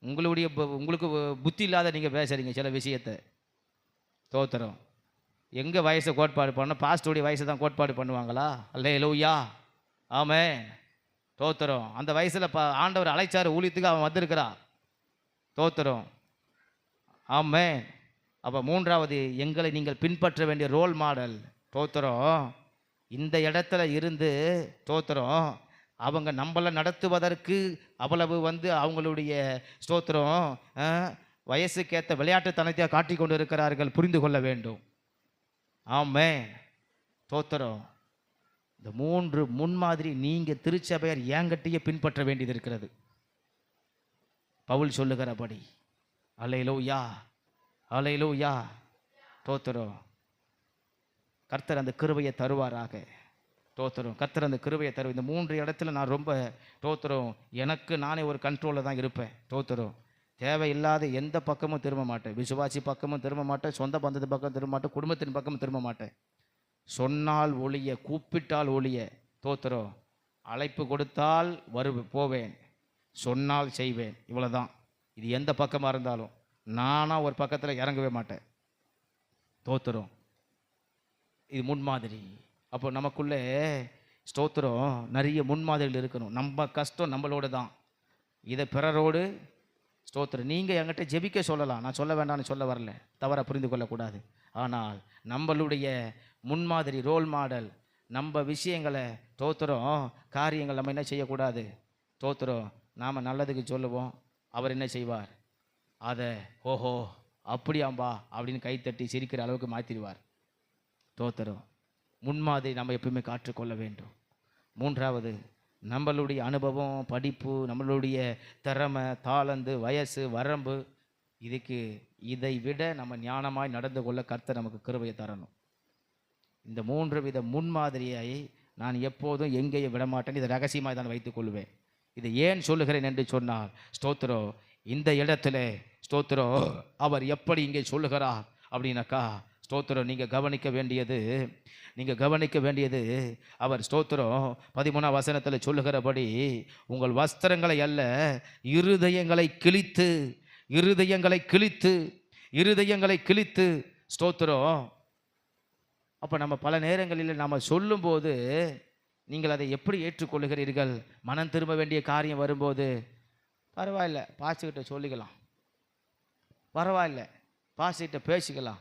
Speaker 1: உங்களுக்கு புத்தி இல்லாத நீங்கள் பேசுகிறீங்க சில விஷயத்தை. தோத்திரம். எங்கே வயசை கோட்பாடு பண்ண? பாஸ்டருடைய வயசை தான் கோட்பாடு பண்ணுவாங்களா? அல்லேலூயா. ஆமே, தோத்திரம். அந்த வயசில் ஆண்டவர் அழைச்சார் ஊழியத்துக்கு, அவன் வந்திருக்கிறா. தோத்திரம். ஆமே. அப்போ மூன்றாவது, எங்களை நீங்கள் பின்பற்ற வேண்டிய ரோல் மாடல். தோத்திரம். இந்த இடத்துல இருந்து தோத்திரம் அவங்க நம்மளை நடத்துவதற்கு அவ்வளவு அவங்களுடைய ஸ்தோத்திரம் வயசுக்கேற்ற விளையாட்டுத்தனத்தை காட்டி கொண்டு இருக்கிறார்கள். புரிந்து கொள்ள வேண்டும். ஆமே, தோத்திரம். இந்த 3 முன்மாதிரி நீங்கள் திருச்சபையர் ஏங்கட்டியே பின்பற்ற வேண்டியது இருக்கிறது. பவுல் சொல்லுகிறபடி. அல்லேலூயா, அல்லேலூயா. தோத்திரம். கர்த்தர் அந்த கிருபையை தருவாராக. தோத்திரம். கர்த்தர் அந்த கிருபையை தருவார். இந்த 3 இடத்துல நான் ரொம்ப தோத்திரம் எனக்கு நானே ஒரு கண்ட்ரோலில் தான் இருப்பேன். தோத்திரம். தேவையில்லாத எந்த பக்கமும் திரும்ப மாட்டேன். விசுவாசி பக்கமும் திரும்ப மாட்டேன், சொந்த பந்தத்து பக்கம் திரும்ப மாட்டேன், குடும்பத்தின் பக்கமும் திரும்ப மாட்டேன். சொன்னால் ஒழிய, கூப்பிட்டால் ஒழிய. தோத்திரம். அழைப்பு கொடுத்தால் போவேன், சொன்னால் செய்வேன். இவ்வளோதான். இது எந்த பக்கமாக இருந்தாலும் நானாக ஒரு பக்கத்தில் இறங்கவே மாட்டேன். தோத்திரம். இது முன்மாதிரி. அப்போ நமக்குள்ளே ஸ்தோத்திரம் நிறைய முன்மாதிரிகள் இருக்கணும். நம்ம கஷ்டம் நம்மளோட தான். இதை பிறரோடு ஸ்தோத்திரம். நீங்கள் என்கிட்ட ஜெபிக்க சொல்லலாம், நான் சொல்ல வேண்டாம்னு சொல்ல வரல, தவறாக புரிந்து கொள்ளக்கூடாது. ஆனால் நம்மளுடைய முன்மாதிரி, ரோல் மாடல், நம்ம விஷயங்களை தோத்திரம் காரியங்கள் நம்ம என்ன செய்யக்கூடாது. தோத்திரம். நாம் நல்லதுக்கு சொல்லுவோம், அவர் என்ன செய்வார்? அதை ஓஹோ அப்படியாம்பா அப்படின்னு கைத்தட்டி சிரிக்கிற அளவுக்கு மாற்றிடுவார். தோத்திரம். முன்மாதிரி நம்ம எப்பவுமே காற்றுக்கொள்ள வேண்டும். மூன்றாவது, நம்மளுடைய அனுபவம், படிப்பு, நம்மளுடைய திறமை, தாளந்து, வயசு, வரம்பு, இதை விட நம்ம ஞானமாய் நடந்து கொள்ள கர்த்தர் நமக்கு கிருபையை தரணும். இந்த 3 வித முன்மாதிரியை நான் எப்போதும் எங்கேயும் விடமாட்டேன். இதை ரகசியமாக தான் வைத்துக் கொள்வேன். இதை ஏன் சொல்லுகிறேன் என்று சொன்னால், ஸ்தோத்திரம், இந்த இடத்துல ஸ்தோத்திரம் அவர் எப்படி இங்கே சொல்லுகிறார் அப்படின்னாக்கா, ஸ்தோத்திரம் நீங்கள் கவனிக்க வேண்டியது அவர் ஸ்தோத்திரம் 13ஆம் வசனத்தில் சொல்லுகிறபடி, உங்கள் வஸ்திரங்களை அல்ல இருதயங்களை கிழித்து ஸ்தோத்திரம். அப்போ நம்ம பல நேரங்களில் நம்ம சொல்லும்போது நீங்கள் அதை எப்படி ஏற்றுக்கொள்ளுகிறீர்கள்? மனம் திரும்ப வேண்டிய காரியம் வரும்போது பரவாயில்ல, பாஸ்டர்கிட்ட சொல்லிக்கலாம், பரவாயில்ல, பாஸ்டர்கிட்ட பேசிக்கலாம்.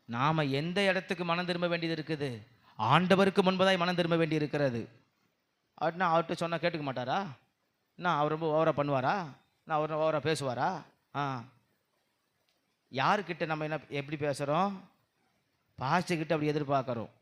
Speaker 1: நாம் எந்த இடத்துக்கு மனம் திரும்ப வேண்டியது இருக்குது? ஆண்டவருக்கு முன்பதாய் மனம் திரும்ப வேண்டி இருக்கிறது. அப்படின்னா அவர்கிட்ட சொன்னால் கேட்டுக்க மாட்டாரா? நான் அவர் ரொம்ப ஓவராக பண்ணுவாரா? நான் அவர் ஓவராக பேசுவாரா? ஆ யாருக்கிட்ட நம்ம என்ன எப்படி பேசுகிறோம்? பாஸ்டர்கிட்ட அப்படி எதிர்பார்க்குறோம்.